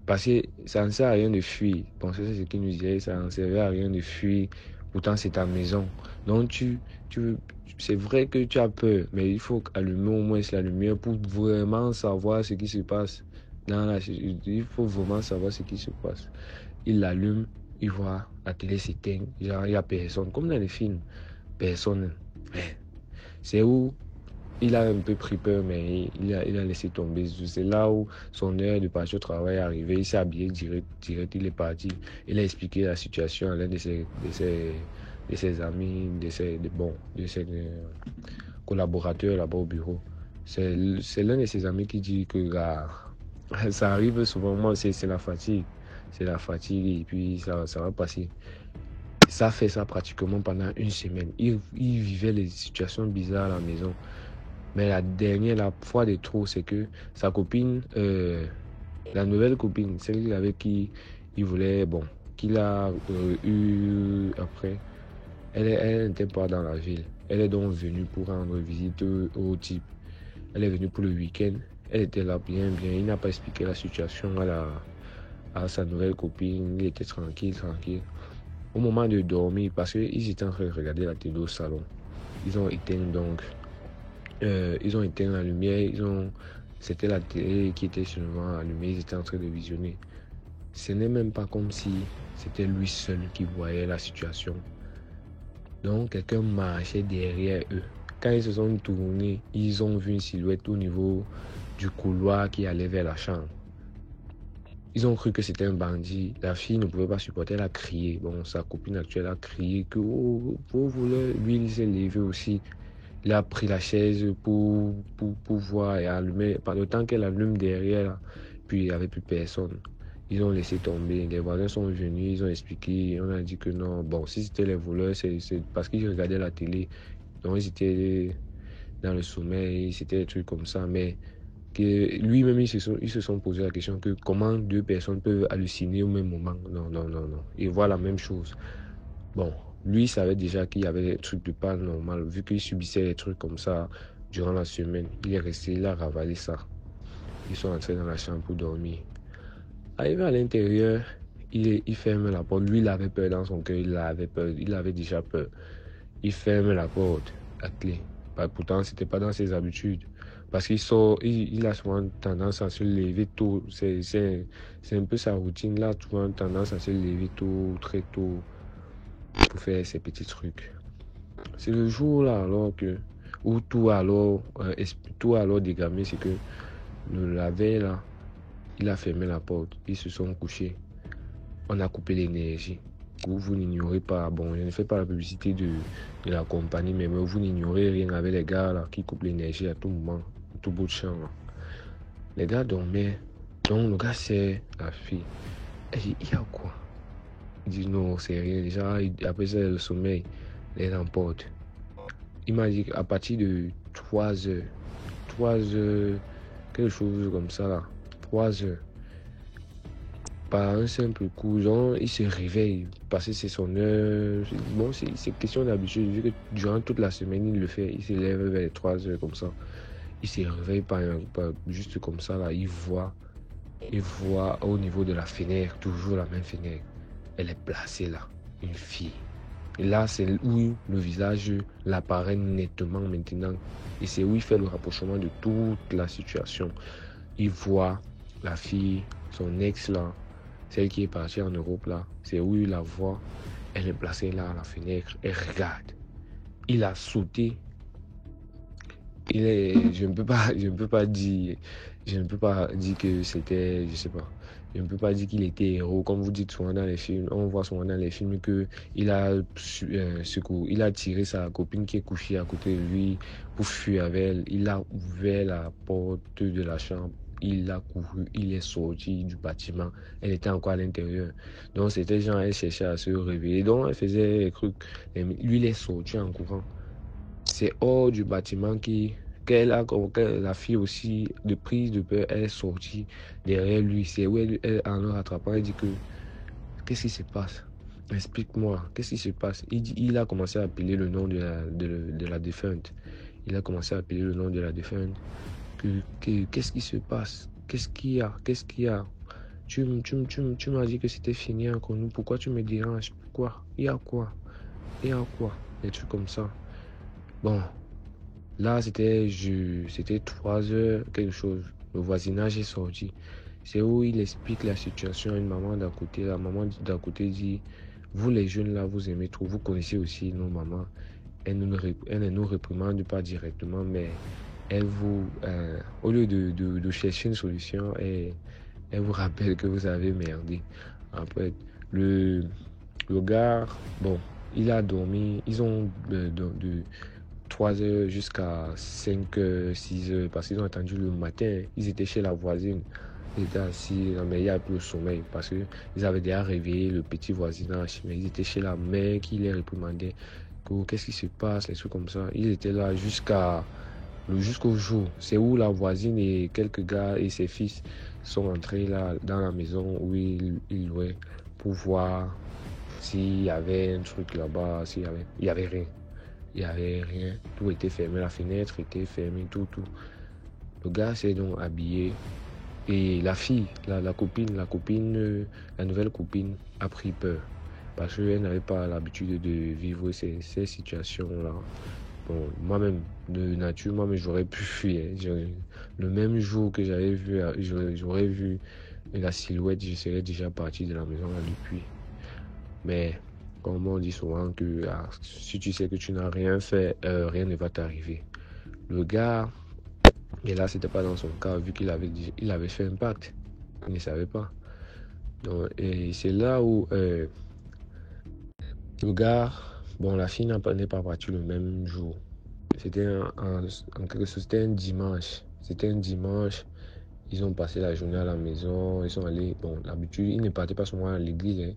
Parce que ça ne sert à rien de fuir. Bon, c'est ce qu'il nous disait, ça ne servait à rien de fuir. Pourtant, c'est ta maison. Donc, c'est vrai que tu as peur, mais il faut allumer au moins la lumière pour vraiment savoir ce qui se passe. Il faut vraiment savoir ce qui se passe. Il l'allume, il voit la télé s'éteindre. Genre, il n'y a personne. Comme dans les films. Personne. C'est où il a un peu pris peur, mais il a laissé tomber. C'est là où son heure de partir au travail est arrivée. Il s'est habillé direct, il est parti. Il a expliqué la situation à l'un de ses amis, de ses collaborateurs là-bas au bureau. C'est l'un de ses amis qui dit que ça arrive souvent. Moi, c'est la fatigue. C'est la fatigue et puis ça va passer. Ça fait ça pratiquement pendant 1 semaine. Il vivait les situations bizarres à la maison. Mais la fois de trop, c'est que sa copine, la nouvelle copine, celle avec qui il voulait, qu'il a eu après, elle n'était pas dans la ville. Elle est donc venue pour rendre visite au type. Elle est venue pour le week-end. Elle était là bien. Il n'a pas expliqué la situation à sa nouvelle copine. Il était tranquille. Au moment de dormir, parce qu'ils étaient en train de regarder la télé au salon, ils ont éteint la lumière, c'était la télé qui était seulement allumée, ils étaient en train de visionner. Ce n'est même pas comme si c'était lui seul qui voyait la situation. Donc quelqu'un marchait derrière eux. Quand ils se sont tournés, ils ont vu une silhouette au niveau du couloir qui allait vers la chambre. Ils ont cru que c'était un bandit. La fille ne pouvait pas supporter, elle a crié. Sa copine actuelle a crié que pauvre, lui il s'est levé aussi. Il a pris la chaise pour voir et allumer. Pendant le temps qu'elle allume derrière, puis il n'y avait plus personne. Ils ont laissé tomber. Les voisins sont venus, ils ont expliqué. On a dit que non. Bon, si c'était les voleurs, c'est parce qu'ils regardaient la télé. Donc, ils étaient dans le sommeil, c'était des trucs comme ça. Mais que lui-même, ils se sont posé la question que comment deux personnes peuvent halluciner au même moment. Non, non, non, non. Ils voient la même chose. Bon, lui, il savait déjà qu'il y avait des trucs de pas normal. Vu qu'il subissait des trucs comme ça durant la semaine, il est resté, il a ravalé ça. Ils sont entrés dans la chambre pour dormir. Arrivé à l'intérieur, il ferme la porte. Lui, il avait peur dans son cœur, il avait peur, il avait déjà peur. Il ferme la porte à clé. Pourtant, c'était pas dans ses habitudes. Parce qu'il sort, il a souvent tendance à se lever tôt. C'est un peu sa routine là, souvent tendance à se lever tôt, très tôt, pour faire ces petits trucs. C'est le jour là alors que, où tout alors dégamé, c'est que la veille là, il a fermé la porte, ils se sont couchés. On a coupé l'énergie. Vous n'ignorez pas, bon, je ne fais pas la publicité de la compagnie, mais vous n'ignorez rien avec les gars là qui coupent l'énergie à tout moment, à tout bout de champ. Là. Les gars dormaient, donc le gars c'est la fille. Elle dit, il y a quoi? Il dit non, c'est rien. Déjà, après ça, le sommeil les emporte. Il m'a dit qu'à partir de 3 heures, quelque chose comme ça là, 3 heures. Par un simple coup, genre, il se réveille parce que c'est son heure. Bon, c'est question d'habitude. Vu que durant toute la semaine, il le fait. Il se lève vers 3 heures comme ça. Il se réveille pas juste comme ça, là. Il voit au niveau de la fenêtre, toujours la même fenêtre. Elle est placée là, une fille. Et là, c'est où le visage l'apparaît nettement maintenant. Et c'est où il fait le rapprochement de toute la situation. Il voit la fille, son ex là, celle qui est partie en Europe là, c'est où il la voit, elle est placée là à la fenêtre, elle regarde. Il a sauté. Je ne peux pas dire que c'était, je sais pas, je ne peux pas dire qu'il était héros, comme vous dites souvent dans les films. On voit souvent dans les films que il a tiré sa copine qui est couchée à côté de lui pour fuir avec elle. Il a ouvert la porte de la chambre. Il a couru, il est sorti du bâtiment. Elle était encore à l'intérieur. Donc, c'était genre, elle cherchait à se réveiller. Donc, elle faisait des trucs. Lui, il est sorti en courant. C'est hors du bâtiment la fille aussi, de prise de peur, elle est sortie derrière lui. C'est où en le rattrapant, elle dit que, qu'est-ce qui se passe? Explique-moi, qu'est-ce qui se passe? Il a commencé à appeler le nom de la défunte. Il a commencé à appeler le nom de la défunte. Qu'est-ce qui se passe? Qu'est-ce qu'il y a? Qu'est-ce qu'il y a? Tu m'as dit que c'était fini entre nous. Pourquoi tu me déranges? Pourquoi? Il y a quoi? Il y a quoi? Des trucs comme ça. Bon, là, c'était 3 heures, quelque chose. Le voisinage est sorti. C'est où il explique la situation à une maman d'à côté. La maman d'à côté dit, vous les jeunes là, vous aimez trop. Vous connaissez aussi nos mamans. Elle ne nous réprimande pas directement, mais elle vous, au lieu de chercher une solution, elle vous rappelle que vous avez merdé. Après, le gars, bon, il a dormi. Ils ont de 3 heures jusqu'à 5 heures, 6 heures, parce qu'ils ont attendu le matin. Ils étaient chez la voisine. Ils étaient assis, mais il n'y a plus le sommeil parce qu'ils avaient déjà réveillé le petit voisinage. Mais ils étaient chez la mère qui les réprimandait. Qu'est-ce qui se passe, les trucs comme ça. Ils étaient là jusqu'au jour. C'est où la voisine et quelques gars et ses fils sont entrés là dans la maison où ils louaient pour voir s'il y avait un truc là-bas, il y avait rien. Il n'y avait rien. Tout était fermé. La fenêtre était fermée. Tout. Le gars s'est donc habillé. Et la fille, la nouvelle copine a pris peur. Parce qu'elle n'avait pas l'habitude de vivre ces situations-là. Bon, moi-même, de nature, j'aurais pu fuir. Le même jour que j'aurais vu la silhouette, je serais déjà parti de la maison là depuis. Mais comme on dit souvent que si tu sais que tu n'as rien fait, rien ne va t'arriver. Le gars, et là c'était pas dans son cas vu qu'il avait fait un pacte. Il ne savait pas. Donc, et c'est là où le gars, bon, la fille n'est pas partie le même jour. C'était en quelque sorte, c'était un dimanche. Ils ont passé la journée à la maison, ils sont allés, bon, d'habitude, ils ne partaient pas souvent à l'église, hein.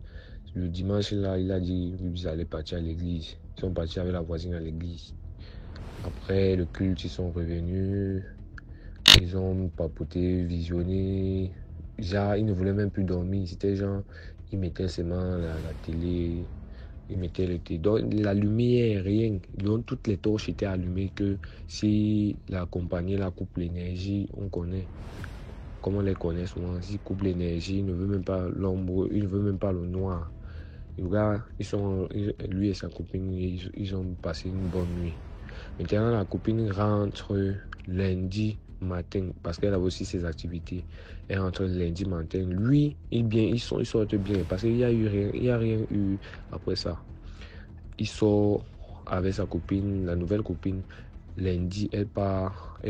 Le dimanche, là, il a dit qu'ils allaient partir à l'église. Ils sont partis avec la voisine à l'église. Après le culte, ils sont revenus, ils ont papoté, visionné. Genre, ils ne voulaient même plus dormir. C'était genre, ils mettaient seulement la télé, ils mettaient le thé. Donc, la lumière, rien. Donc, toutes les torches étaient allumées que si la compagnie la coupe l'énergie, on connaît. Comme on les connaît souvent, s'ils coupent l'énergie, il ne veut même pas l'ombre, il ne veut même pas le noir. Les gars, lui et sa copine, ils ont passé une bonne nuit. Maintenant, la copine rentre lundi matin, parce qu'elle a aussi ses activités. Elle rentre lundi matin. Lui, ils sortent bien, parce qu'il n'y a rien eu après ça. Il sort avec sa copine, la nouvelle copine. Lundi, elle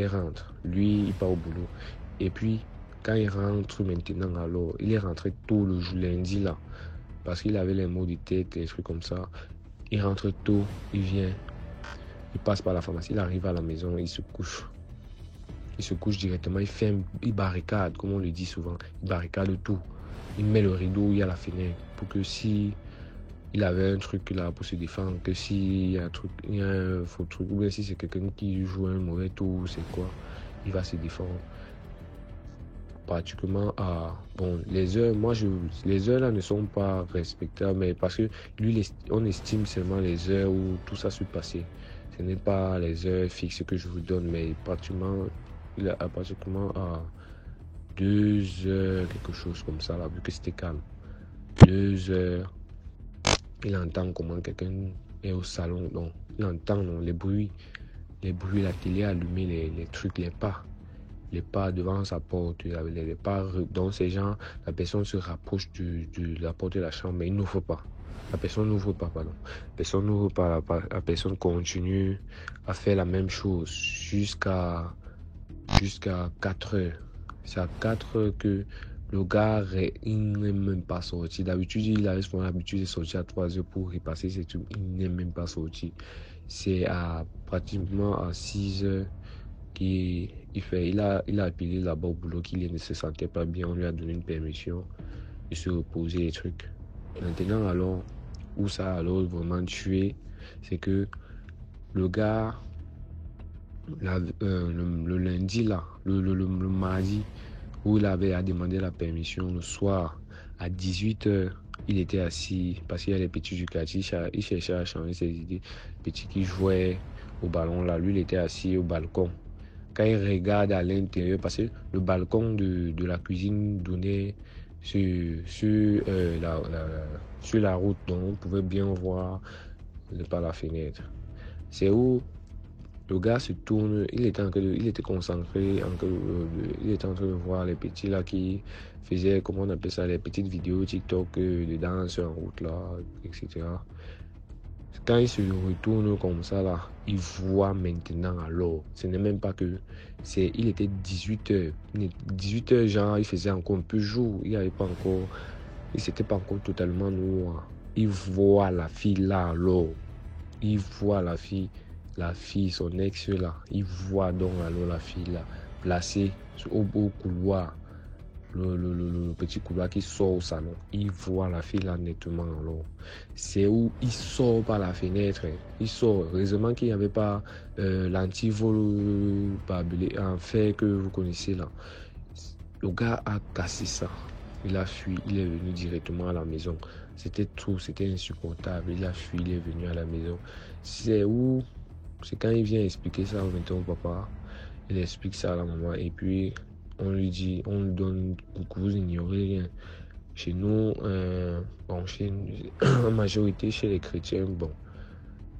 rentre. Lui, il part au boulot. Et puis, quand il rentre maintenant, alors, il est rentré tôt le jour, lundi là, parce qu'il avait les maux de tête, des trucs comme ça. Il rentre tôt, il vient, il passe par la pharmacie, il arrive à la maison, il se couche. Il se couche directement, il barricade, comme on le dit souvent, il barricade tout. Il met le rideau, il y a la fenêtre, pour que si il avait un truc là pour se défendre, que s'il y a un truc, il y a un faux truc, ou bien si c'est quelqu'un qui joue un mauvais tour, c'est quoi, il va se défendre. Pratiquement à les heures, les heures là ne sont pas respectables, mais parce que lui, on estime seulement les heures où tout ça se passait. Ce n'est pas les heures fixes que je vous donne, mais pratiquement il a pratiquement à 2 heures, quelque chose comme ça là, vu que c'était calme. 2 heures, il entend comment quelqu'un est au salon, donc il entend les bruits, la télé allumée, les trucs, les pas devant sa porte, les pas, donc ces gens, la personne se rapproche de la porte de la chambre, mais il n'ouvre pas. La personne n'ouvre pas, pardon. La personne n'ouvre pas, la personne continue à faire la même chose jusqu'à 4 heures. C'est à 4 heures que le gars, il n'est même pas sorti. D'habitude, il avait souvent l'habitude de sortir à 3 heures pour repasser ses trucs. Il n'est même pas sorti. C'est pratiquement à 6 heures il a appelé là-bas au boulot qu'il ne se sentait pas bien. On lui a donné une permission de se reposer les trucs. Maintenant, alors, où ça a alors vraiment tué, c'est que le gars, le lundi là, le mardi, où il avait à demander la permission, le soir, à 18 h, il était assis, parce qu'il y a les petits du quartier, il cherchait à changer ses idées. Les petits qui jouaient au ballon là, lui il était assis au balcon. Quand il regarde à l'intérieur, parce que le balcon de la cuisine donnait sur la route, donc on pouvait bien voir par la fenêtre. C'est où le gars se tourne, il était concentré, il était en train de voir les petits là qui faisaient, comment on appelle ça, les petites vidéos TikTok de danse en route là, etc. Quand il se retourne comme ça là, il voit maintenant alors, ce n'est même pas que il était 18 h. 18 h, genre, il faisait encore un peu jour, il s'était pas encore totalement noir. Il voit la fille là alors, il voit la fille, son ex là, il voit donc alors la fille là, placée au couloir. Le petit couloir qui sort au salon, il voit la fille là nettement alors. C'est où il sort par la fenêtre, il sort. Heureusement qu'il n'y avait pas l'antivol barbelé en fer que vous connaissez là. Le gars a cassé ça, il a fui, il est venu directement à la maison. C'était trop, c'était insupportable, il a fui, il est venu à la maison. C'est quand il vient expliquer ça maintenant au papa, il explique ça à la maman et puis on lui donne coucou, vous ignorez rien. Chez nous, en majorité chez les chrétiens,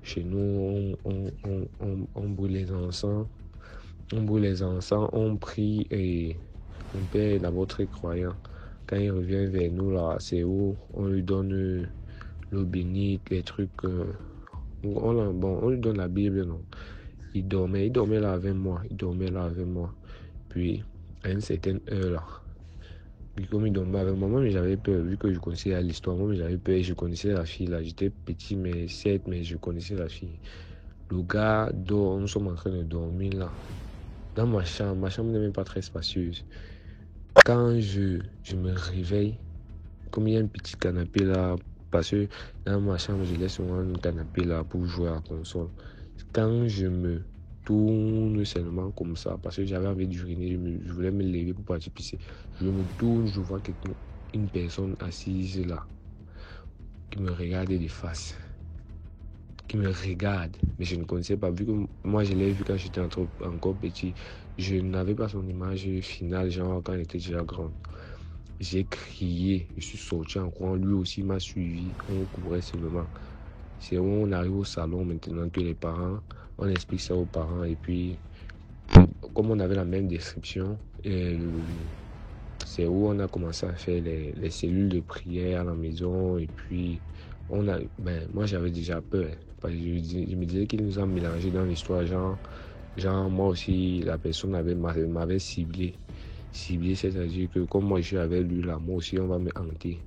chez nous, on brûle les encens. On prie et mon père est d'abord très croyant. Quand il revient vers nous, là, c'est où on lui donne l'eau bénite, les trucs. On lui donne la Bible, non. Il dormait là avec moi. Puis, à une certaine heure là, puis comme il dormait avec moi, moi j'avais peur, vu que je connaissais l'histoire, moi j'avais peur, je connaissais la fille là, j'étais petit mais je connaissais la fille. Le gars dort, nous sommes en train de dormir là, dans ma chambre n'est même pas très spacieuse. Quand je me réveille, comme il y a un petit canapé là, parce que dans ma chambre, je laisse souvent un canapé là pour jouer à la console. Quand je me tourne seulement comme ça, parce que j'avais envie d'uriner, je voulais me lever pour partir pisser. Je me tourne, je vois une personne assise là, qui me regarde de face. Qui me regarde, mais je ne connaissais pas, vu que moi je l'ai vu quand j'étais encore petit, je n'avais pas son image finale, genre quand elle était déjà grande. J'ai crié, je suis sorti en courant, lui aussi m'a suivi, on courait seulement. C'est où on arrive au salon maintenant que les parents, on explique ça aux parents et puis comme on avait la même description, c'est où on a commencé à faire les cellules de prière à la maison et puis moi j'avais déjà peur. Parce que je me disais qu'il nous a mélangé dans l'histoire, genre moi aussi la personne m'avait ciblé, c'est-à-dire que comme moi je suis avec lui là, moi aussi on va me hanter.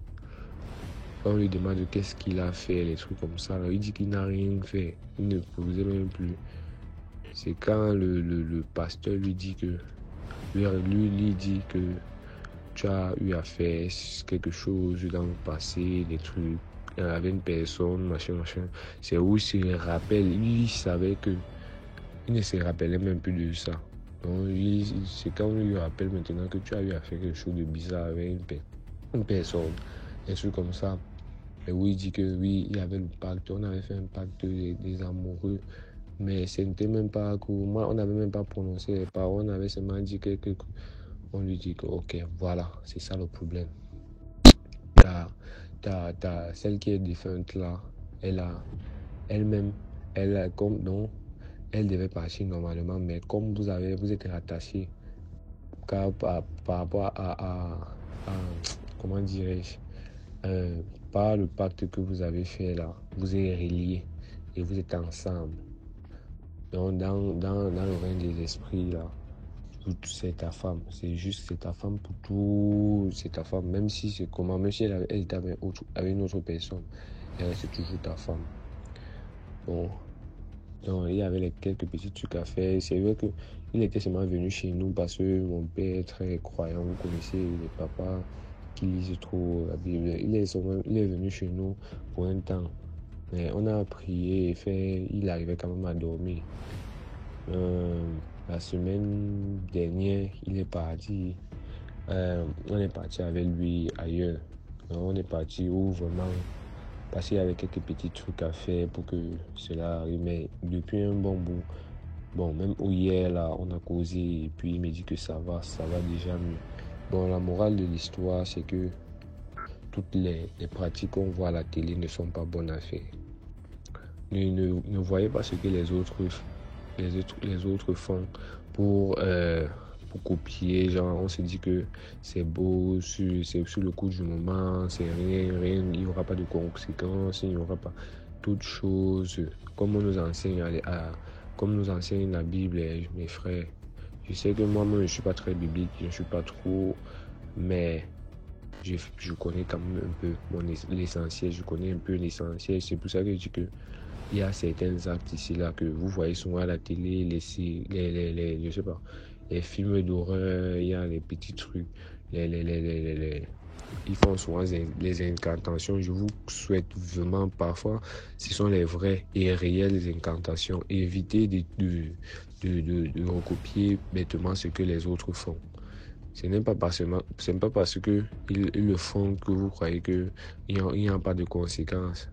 Quand on lui demande qu'est-ce qu'il a fait, les trucs comme ça, là, il dit qu'il n'a rien fait, il ne posait même plus. C'est quand le pasteur lui dit lui dit que tu as eu à faire quelque chose dans le passé, des trucs avec une personne, machin. C'est où il se rappelle, il savait que il ne se rappelait même plus de ça. Donc c'est quand on lui rappelle maintenant que tu as eu à faire quelque chose de bizarre avec une personne, des trucs comme ça. Et où il dit que oui, il y avait le pacte, on avait fait un pacte des amoureux, mais ce n'était même pas que moi, on n'avait même pas prononcé les paroles, on avait seulement dit que on lui dit que ok, voilà, c'est ça le problème. Celle qui est défunte là, elle-même, comme non, elle devait partir normalement, mais comme vous êtes rattaché par rapport comment dirais-je, par le pacte que vous avez fait là, vous êtes reliés et vous êtes ensemble. Donc dans le règne des esprits là, c'est ta femme, c'est ta femme pour tout, c'est ta femme, même si c'est comment, même si elle était avec une autre personne, c'est toujours ta femme. Bon, donc il y avait quelques petits trucs à faire. C'est vrai qu'il était seulement venu chez nous parce que mon père est très croyant, vous connaissez les papas qui lisent trop la Bible. Il est venu chez nous pour un temps, mais on a prié et il arrivait quand même à dormir. La semaine dernière, il est parti. On est parti avec lui ailleurs. Donc, on est parti où vraiment, parce qu'il y avait quelques petits trucs à faire pour que cela arrive. Mais depuis un bon bout, bon, même hier, là, on a causé et puis il me dit que ça va déjà mieux. Bon, la morale de l'histoire, c'est que toutes les pratiques qu'on voit à la télé ne sont pas bonnes à faire. Ne voyez pas ce que les autres font pour copier. Genre, on se dit que c'est beau, c'est sur le coup du moment, c'est rien, il n'y aura pas de conséquences, il n'y aura pas toutes choses. Comme on nous enseigne comme nous enseigne la Bible, mes frères. Je sais que moi-même, je ne suis pas très biblique, je ne suis pas trop, mais je connais quand même un peu l'essentiel, je connais un peu l'essentiel. C'est pour ça que je dis que il y a certains actes ici là que vous voyez souvent à la télé, je sais pas, les films d'horreur, il y a les petits trucs, ils font souvent les incantations. Je vous souhaite vraiment parfois, ce sont les vraies et réelles incantations. Évitez de recopier bêtement ce que les autres font. Ce n'est pas parce que ils le font que vous croyez qu'il n'y a pas de conséquences.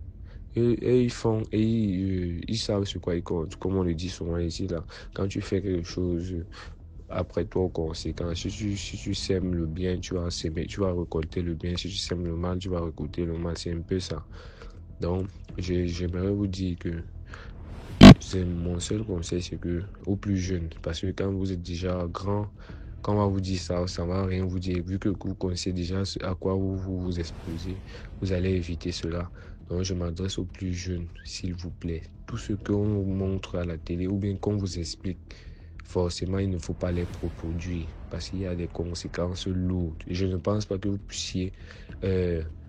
Et ils font, et ils savent sur quoi ils comptent. Comme on le dit souvent ici, là, quand tu fais quelque chose, après toi, aux conséquences, si tu sèmes le bien, tu vas récolter le bien. Si tu sèmes le mal, tu vas récolter le mal. C'est un peu ça. Donc, j'aimerais vous dire que c'est mon seul conseil, c'est que aux plus jeunes, parce que quand vous êtes déjà grand, quand on va vous dire ça, ça ne va rien vous dire. Vu que vous connaissez déjà à quoi vous exposez, vous allez éviter cela. Donc, je m'adresse aux plus jeunes, s'il vous plaît. Tout ce qu'on vous montre à la télé ou bien qu'on vous explique, forcément, il ne faut pas les reproduire parce qu'il y a des conséquences lourdes. Et je ne pense pas que vous puissiez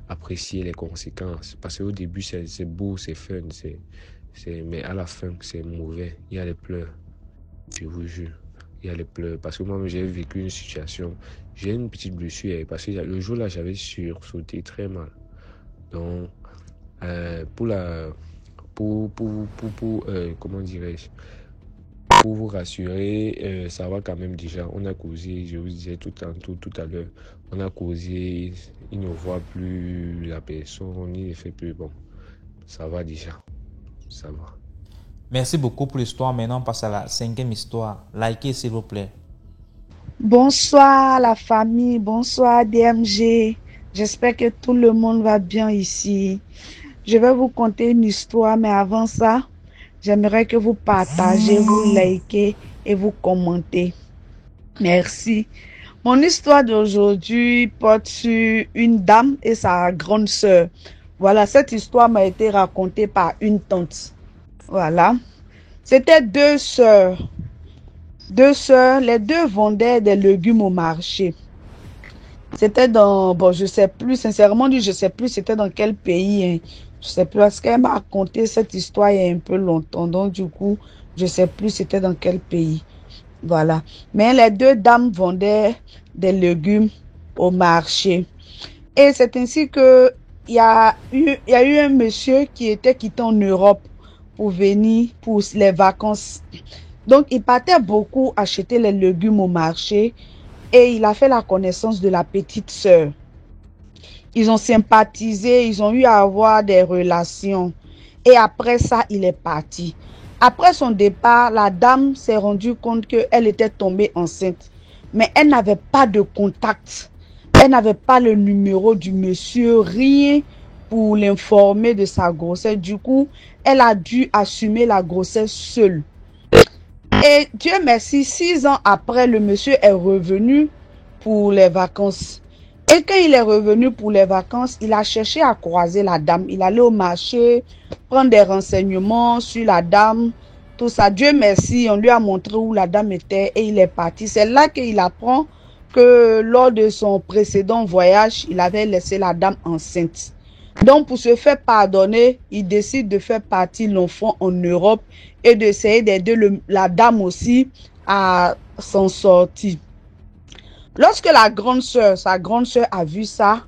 apprécier les conséquences parce qu'au début, c'est beau, c'est fun, mais à la fin, c'est mauvais. Il y a des pleurs, je vous jure. il y a les pleurs. Parce que moi, j'ai vécu une situation, j'ai une petite blessure, parce que le jour-là, j'avais sursauté très mal. Donc, pour la, comment dirais-je, pour vous rassurer, ça va quand même déjà. On a causé, je vous disais tout à l'heure, on a causé, il ne voit plus la personne, il ne fait plus. Bon, ça va déjà, ça va. Merci beaucoup pour l'histoire. Maintenant, on passe à la 5e histoire. Likez, s'il vous plaît. Bonsoir la famille, bonsoir DMG. J'espère que tout le monde va bien ici. Je vais vous conter une histoire, mais avant ça, j'aimerais que vous partagez, vous likez et vous commentez. Merci. Mon histoire d'aujourd'hui porte sur une dame et sa grande sœur. Voilà, cette histoire m'a été racontée par une tante. Voilà. C'était deux sœurs. Les deux vendaient des légumes au marché. C'était dans, bon, je sais plus, sincèrement dit, je sais plus c'était dans quel pays, hein. Je sais plus, parce qu'elle m'a raconté cette histoire il y a un peu longtemps. Donc, du coup, je sais plus c'était dans quel pays. Voilà. Mais les deux dames vendaient des légumes au marché. Et c'est ainsi que il y a eu un monsieur qui était quitté en Europe pour venir pour les vacances. Donc, il partait beaucoup acheter les légumes au marché et il a fait la connaissance de la petite sœur. Ils ont sympathisé, ils ont eu à avoir des relations. Et après ça, il est parti. Après son départ, la dame s'est rendue compte qu'elle était tombée enceinte. Mais elle n'avait pas de contact. Elle n'avait pas le numéro du monsieur, rien pour l'informer de sa grossesse. Du coup, elle a dû assumer la grossesse seule. Et Dieu merci, 6 ans après, le monsieur est revenu pour les vacances. Et quand il est revenu pour les vacances, il a cherché à croiser la dame. Il allait au marché, prendre des renseignements sur la dame, tout ça. Dieu merci, on lui a montré où la dame était et il est parti. C'est là qu'il apprend que lors de son précédent voyage, il avait laissé la dame enceinte. Donc, pour se faire pardonner, il décide de faire partir l'enfant en Europe et d'essayer d'aider la dame aussi à s'en sortir. Lorsque sa grande sœur a vu ça,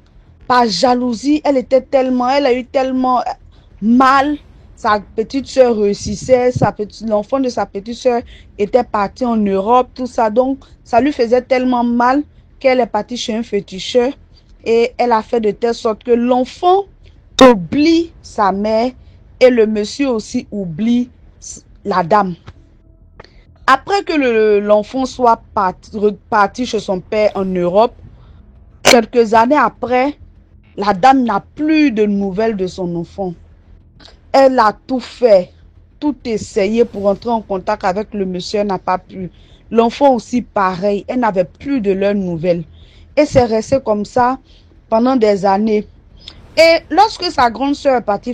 par jalousie, elle a eu tellement mal. Sa petite sœur réussissait, l'enfant de sa petite sœur était parti en Europe, tout ça. Donc, ça lui faisait tellement mal qu'elle est partie chez un féticheur et elle a fait de telle sorte que l'enfant oublie sa mère et le monsieur aussi oublie la dame. Après que l'enfant soit reparti chez son père en Europe, quelques années après, la dame n'a plus de nouvelles de son enfant. Elle a tout fait, tout essayé pour entrer en contact avec le monsieur, n'a pas pu. L'enfant aussi pareil, elle n'avait plus de leurs nouvelles. Et c'est resté comme ça pendant des années. Et lorsque sa grande sœur est partie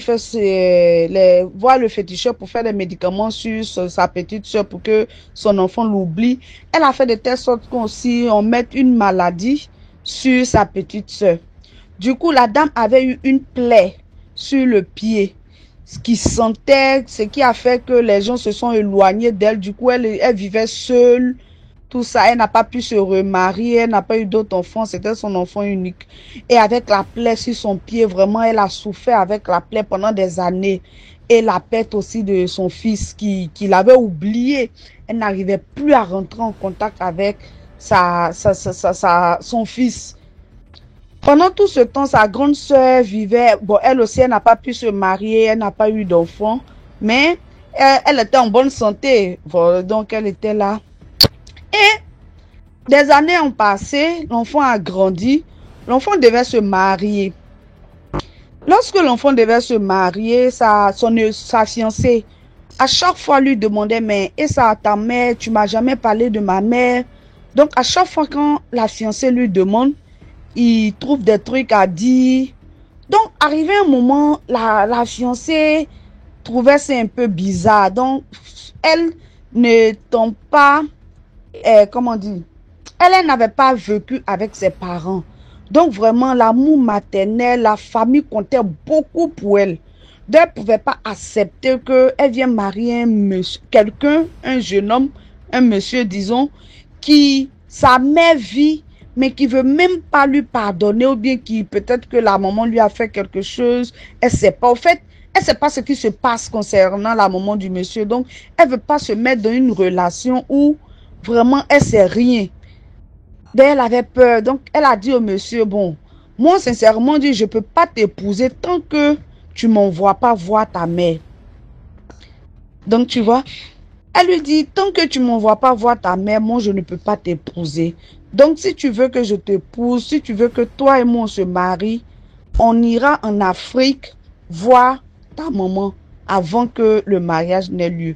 voir le féticheur pour faire des médicaments sur sa petite sœur pour que son enfant l'oublie, elle a fait de telle sorte qu'on mette une maladie sur sa petite sœur. Du coup, la dame avait eu une plaie sur le pied, ce qui a fait que les gens se sont éloignés d'elle. Du coup, elle vivait seule. Tout ça, elle n'a pas pu se remarier, elle n'a pas eu d'autres enfants, c'était son enfant unique. Et avec la plaie sur son pied, vraiment, elle a souffert avec la plaie pendant des années. Et la perte aussi de son fils qui l'avait oublié. Elle n'arrivait plus à rentrer en contact avec son fils. Pendant tout ce temps, sa grande sœur vivait, bon, elle aussi, elle n'a pas pu se marier, elle n'a pas eu d'enfants, mais elle était en bonne santé, bon, donc elle était là. Et des années ont passé, l'enfant a grandi, l'enfant devait se marier. Lorsque l'enfant devait se marier, sa fiancée, à chaque fois lui demandait, mais et ça, ta mère, tu m'as jamais parlé de ma mère. Donc à chaque fois quand la fiancée lui demande, il trouve des trucs à dire. Donc arrivé un moment, la fiancée trouvait ça un peu bizarre. Donc elle ne tombe pas... comment dire, elle n'avait pas vécu avec ses parents. Donc vraiment, l'amour maternel, la famille comptait beaucoup pour elle. Donc elle ne pouvait pas accepter qu'elle vienne marier un jeune homme un monsieur, disons, qui, sa mère vit, mais qui veut même pas lui pardonner, ou bien qui, peut-être que la maman lui a fait quelque chose, elle sait pas. Au fait, elle sait pas ce qui se passe concernant la maman du monsieur. Donc, elle veut pas se mettre dans une relation où vraiment elle sait rien. Donc, elle avait peur. Donc, elle a dit au monsieur, bon, moi, sincèrement, dit, je peux pas t'épouser tant que tu m'envoies pas voir ta mère. Donc, tu vois, elle lui dit, tant que tu m'envoies pas voir ta mère, moi, je ne peux pas t'épouser. Donc, si tu veux que je t'épouse, si tu veux que toi et moi, on se marie, on ira en Afrique voir ta maman avant que le mariage n'ait lieu.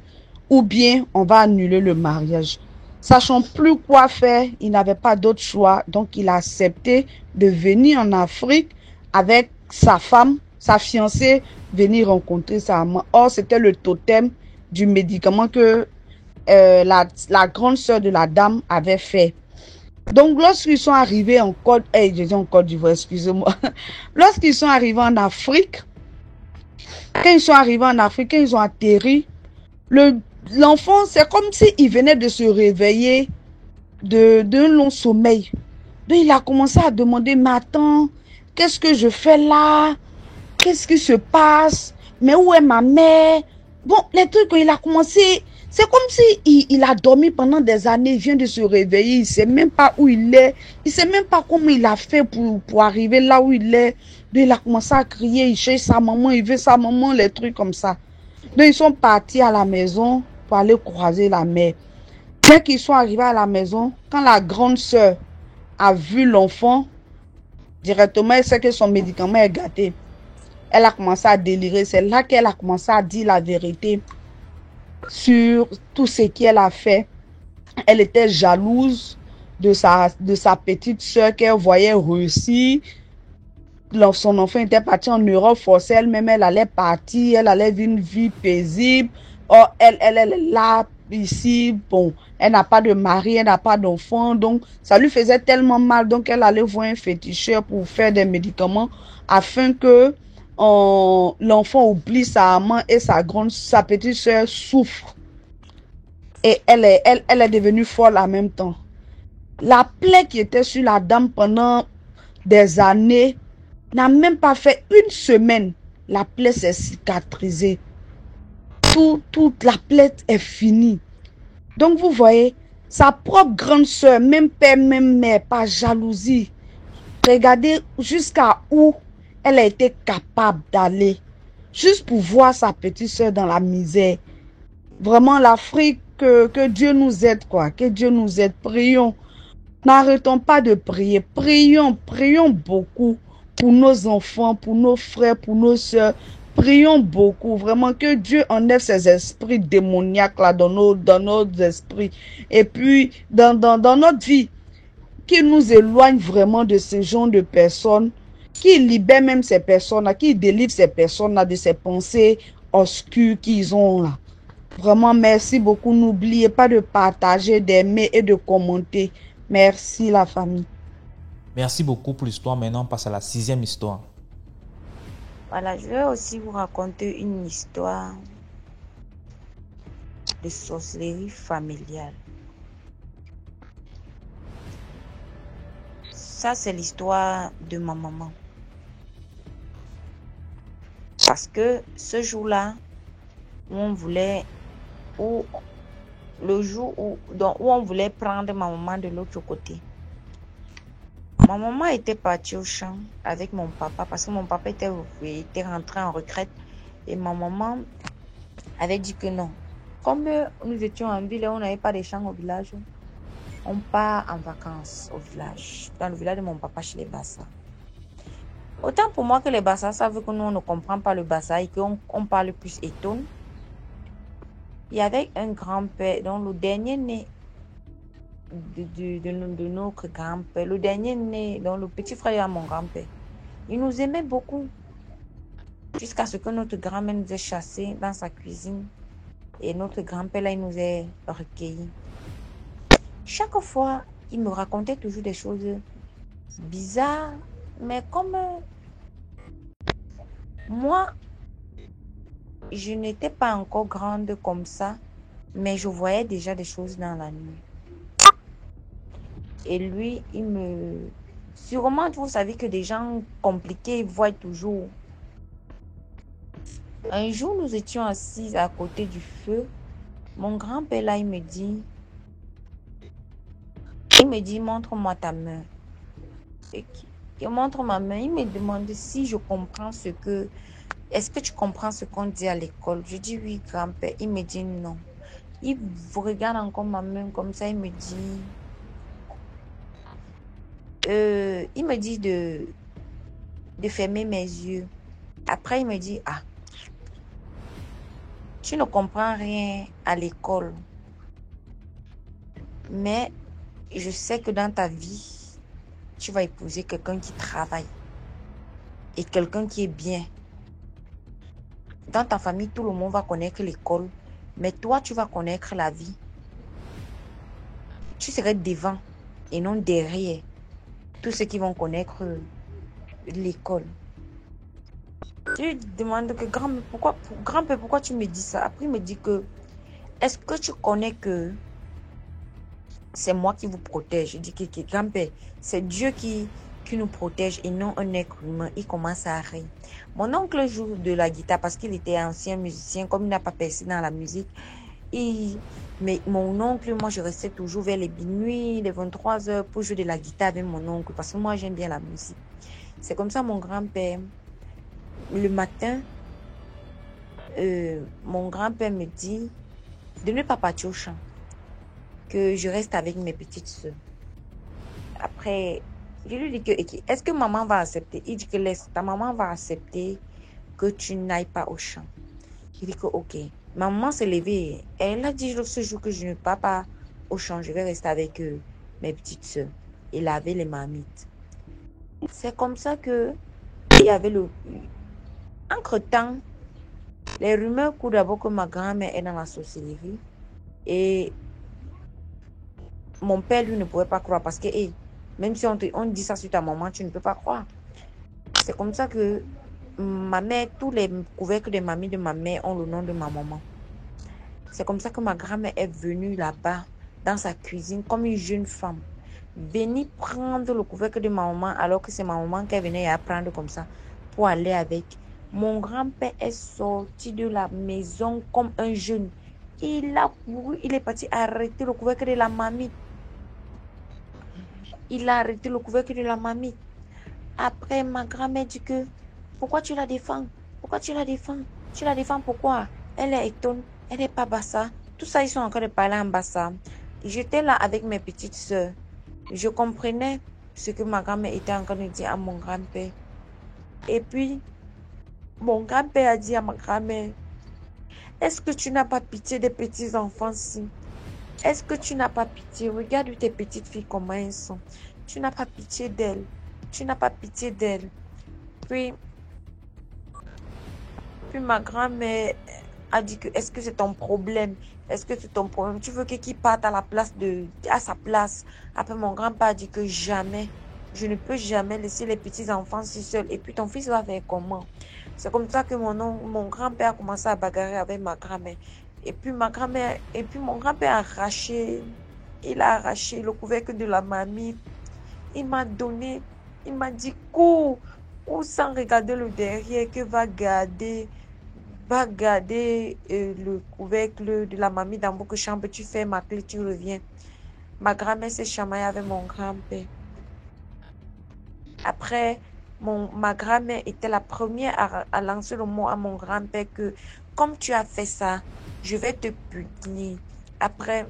Ou bien, on va annuler le mariage. Sachant plus quoi faire, il n'avait pas d'autre choix. Donc, il a accepté de venir en Afrique avec sa femme, sa fiancée, venir rencontrer sa maman. Or, c'était le totem du médicament que la grande sœur de la dame avait fait. Donc, lorsqu'ils sont arrivés en Côte d'Ivoire, excusez-moi. Lorsqu'ils sont arrivés en Afrique, quand ils sont arrivés en Afrique, quand ils ont atterri, l'enfant, c'est comme s'il venait de se réveiller d'un long sommeil. Donc, il a commencé à demander, mais attends, qu'est-ce que je fais là? Qu'est-ce qui se passe? Mais où est ma mère? Bon, les trucs, il a commencé, c'est comme si il a dormi pendant des années, il vient de se réveiller, il ne sait même pas où il est, il ne sait même pas comment il a fait pour arriver là où il est. Donc, il a commencé à crier, il cherche sa maman, il veut sa maman, les trucs comme ça. Donc, ils sont partis à la maison pour aller croiser la mère. Dès qu'ils sont arrivés à la maison, quand la grande sœur a vu l'enfant, directement, elle sait que son médicament est gâté. Elle a commencé à délirer. C'est là qu'elle a commencé à dire la vérité sur tout ce qu'elle a fait. Elle était jalouse de sa petite soeur qu'elle voyait réussir. Son enfant était parti en Europe, forcé elle-même, elle allait partir, elle allait vivre une vie paisible. Or, elle est là, ici, bon, elle n'a pas de mari, elle n'a pas d'enfant, donc ça lui faisait tellement mal, donc elle allait voir un féticheur pour faire des médicaments afin que l'enfant oublie sa maman et sa petite soeur souffre. Et elle est devenue folle en même temps. La plaie qui était sur la dame pendant des années n'a même pas fait une semaine. La plaie s'est cicatrisée. Toute la plaie est finie. Donc vous voyez, sa propre grande soeur, même père, même mère, par jalousie. Regardez jusqu'à où elle a été capable d'aller. Juste pour voir sa petite soeur dans la misère. Vraiment l'Afrique, que Dieu nous aide, quoi. Que Dieu nous aide. Prions. N'arrêtons pas de prier. Prions beaucoup pour nos enfants, pour nos frères, pour nos soeurs. Prions beaucoup. Vraiment que Dieu enlève ces esprits démoniaques là dans nos esprits. Et puis, dans notre vie, qu'il nous éloigne vraiment de ce genre de personnes, qui libère même ces personnes-là, qui délivre ces personnes-là de ces pensées obscures qu'ils ont là. Vraiment, merci beaucoup. N'oubliez pas de partager, d'aimer et de commenter. Merci la famille. Merci beaucoup pour l'histoire. Maintenant, on passe à la 6e histoire. Voilà, je vais aussi vous raconter une histoire de sorcellerie familiale. Ça, c'est l'histoire de ma maman. Parce que ce jour-là, le jour où on voulait prendre ma maman de l'autre côté. Ma maman était partie au champ avec mon papa parce que mon papa était rentré en retraite et ma maman avait dit que non. Comme nous étions en ville et on n'avait pas de champs au village, on part en vacances au village, dans le village de mon papa chez les Bassa. Autant pour moi que les Bassa savent que nous on ne comprend pas le Bassa et qu'on parle plus étonne. Il y avait un grand-père, donc le dernier né de notre grand-père, le dernier né, donc le petit frère de mon grand-père. Il nous aimait beaucoup. Jusqu'à ce que notre grand-mère nous ait chassés dans sa cuisine. Et notre grand-père, là, il nous a recueillis. Chaque fois, il me racontait toujours des choses bizarres. Mais comme moi, je n'étais pas encore grande comme ça. Mais je voyais déjà des choses dans la nuit. Et lui, il me... Sûrement, vous savez que des gens compliqués voient toujours. Un jour, nous étions assis à côté du feu. Mon grand-père, là, il me dit, montre-moi ta main. Et il montre ma main. Il me demande si je comprends ce que... Est-ce que tu comprends ce qu'on dit à l'école? Je dis oui, grand-père. Il me dit non. Il regarde encore ma main comme ça. Il me dit de fermer mes yeux. Après, il me dit, ah, tu ne comprends rien à l'école. Mais je sais que dans ta vie, tu vas épouser quelqu'un qui travaille et quelqu'un qui est bien. Dans ta famille, tout le monde va connaître l'école, mais toi, tu vas connaître la vie. Tu serais devant et non derrière tous ceux qui vont connaître l'école. Je lui demande que grand-père, pourquoi tu me dis ça? Après, il me dit que, est-ce que tu connais que c'est moi qui vous protège? Je dis que grand-père, c'est Dieu qui nous protège et non un être humain. Il commence à rire. Mon oncle joue de la guitare parce qu'il était ancien musicien, comme il n'a pas percé dans la musique. Mais mon oncle, moi, je restais toujours vers les minuit, les 23 heures pour jouer de la guitare avec mon oncle parce que moi, j'aime bien la musique. C'est comme ça, mon grand-père, le matin, mon grand-père me dit de ne pas partir au champ, que je reste avec mes petites soeurs. Après, je lui dis que, est-ce que maman va accepter? Il dit que ta maman va accepter que tu n'ailles pas au champ. Je dis que ok. Ma maman s'est levée. Elle a dit ce jour que je ne pars pas au champ. Je vais rester avec mes petites soeurs et laver les marmites. C'est comme ça que il y avait Entre-temps, les rumeurs courent d'abord que ma grand-mère est dans la sorcellerie. Et mon père, lui, ne pouvait pas croire parce que, même si on dit ça sur ta maman, tu ne peux pas croire. C'est comme ça que ma mère, tous les couvercles de mamie de ma mère ont le nom de ma maman. C'est comme ça que ma grand-mère est venue là-bas, dans sa cuisine, comme une jeune femme. Venir prendre le couvercle de ma maman, alors que c'est ma maman qui venait à prendre comme ça, pour aller avec. Mon grand-père est sorti de la maison comme un jeune. Il a couru, il est parti arrêter le couvercle de la mamie. Il a arrêté le couvercle de la mamie. Après, ma grand-mère dit que, pourquoi tu la défends? Pourquoi tu la défends? Tu la défends pourquoi? Elle est étonnée, elle n'est pas bassa. Tout ça, ils sont en train de parler en bassa. J'étais là avec mes petites soeurs. Je comprenais ce que ma grand-mère était en train de dire à mon grand-père. Et puis, mon grand-père a dit à ma grand-mère, est-ce que tu n'as pas pitié des petits enfants-ci? Est-ce que tu n'as pas pitié? Regarde tes petites filles comment elles sont. Tu n'as pas pitié d'elles. Tu n'as pas pitié d'elles. Puis ma grand-mère a dit que est-ce que c'est ton problème? Est-ce que c'est ton problème? Tu veux qu'il parte à sa place? Après, mon grand-père a dit que jamais, je ne peux jamais laisser les petits enfants si seuls. Et puis, ton fils va faire comment? C'est comme ça que mon grand-père a commencé à bagarrer avec ma grand-mère. Et puis, mon grand-père a arraché, il a arraché le couvercle de la mamie. Il m'a dit, cours sans regarder le derrière, que va garder le couvercle de la mamie dans votre chambre, tu fais ma clé, tu reviens. Ma grand-mère s'est chamaillée avec mon grand-père. Après, ma grand-mère était la première à lancer le mot à mon grand-père que, comme tu as fait ça, je vais te punir. Après,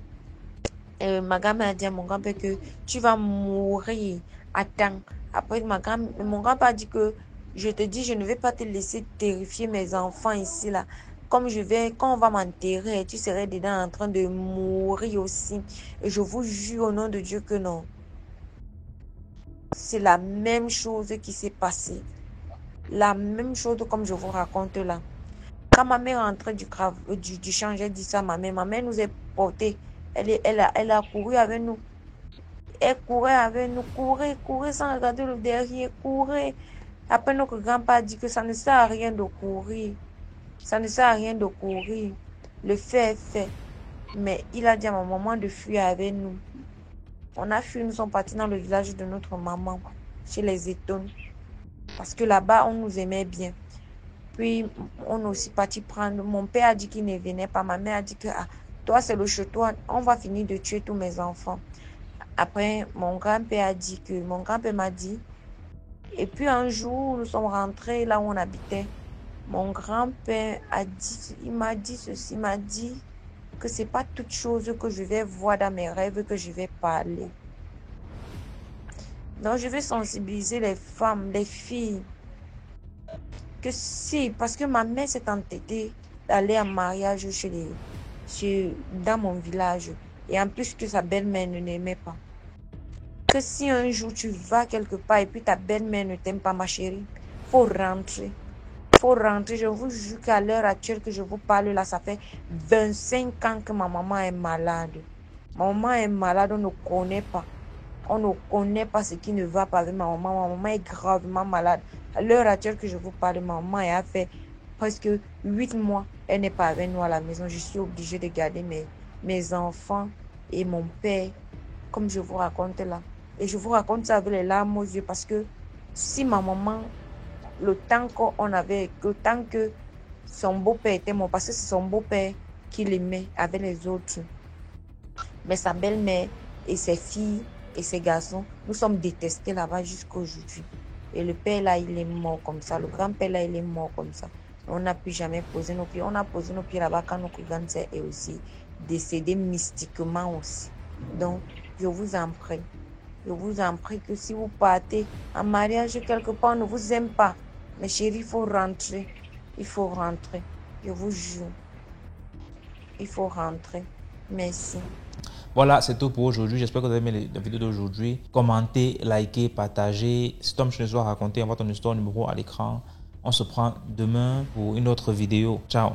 ma grand-mère a dit à mon grand-père que tu vas mourir. Attends. Après, mon grand-père a dit que je te dis, je ne vais pas te laisser terrifier mes enfants ici, là. Quand on va m'enterrer, tu serais dedans en train de mourir aussi. Et je vous jure au nom de Dieu que non. C'est la même chose qui s'est passée. La même chose comme je vous raconte là. Quand ma mère est entrée du champ, j'ai dit ça à ma mère. Ma mère nous est portée. Elle a couru avec nous. Elle courait avec nous. Courait sans regarder le derrière. Courait. Après, notre grand-père a dit que ça ne sert à rien de courir. Ça ne sert à rien de courir. Le fait est fait. Mais il a dit à ma maman de fuir avec nous. On a fui, nous sommes partis dans le village de notre maman, chez les Étones. Parce que là-bas, on nous aimait bien. Puis, on est aussi parti prendre. Mon père a dit qu'il ne venait pas. Ma mère a dit que toi, c'est le chez toi. On va finir de tuer tous mes enfants. Après, mon grand-père m'a dit. Et puis, un jour, nous sommes rentrés là où on habitait. Mon grand-père il m'a dit ceci. Il m'a dit que c'est pas toute chose que je vais voir dans mes rêves que je vais parler. Donc, je vais sensibiliser les femmes, les filles. Que si, parce que ma mère s'est entêtée d'aller en mariage dans mon village. Et en plus que sa belle-mère ne l'aimait pas. Que si un jour tu vas quelque part et puis ta belle-mère ne t'aime pas, ma chérie, faut rentrer. Faut rentrer. Je vous jure qu'à l'heure actuelle que je vous parle là, ça fait 25 ans que ma maman est malade. Ma maman est malade, on ne connaît pas. On ne connaît pas ce qui ne va pas avec ma maman. Ma maman est gravement malade. À l'heure actuelle que je vous parle, ma maman a fait presque 8 mois. Elle n'est pas avec nous à la maison. Je suis obligée de garder mes enfants et mon père, comme je vous raconte là. Et je vous raconte ça avec les larmes aux yeux parce que si ma maman, le temps que son beau-père était mort, parce que c'est son beau-père qui l'aimait avec les autres. Mais sa belle-mère et ses filles et ses garçons, nous sommes détestés là-bas jusqu'à aujourd'hui. Et le père là, il est mort comme ça. Le grand-père là, il est mort comme ça. On n'a plus jamais posé nos pieds. On a posé nos pieds là-bas quand notre grande sœur est aussi décédée mystiquement aussi. Donc, je vous en prie. Je vous en prie que si vous partez en mariage quelque part, on ne vous aime pas. Mais chérie, il faut rentrer. Il faut rentrer. Je vous jure. Il faut rentrer. Merci. Voilà, c'est tout pour aujourd'hui. J'espère que vous avez aimé la vidéo d'aujourd'hui. Commentez, likez, partagez. Si Tom je nous a raconté, envoie ton histoire numéro à l'écran. On se prend demain pour une autre vidéo. Ciao.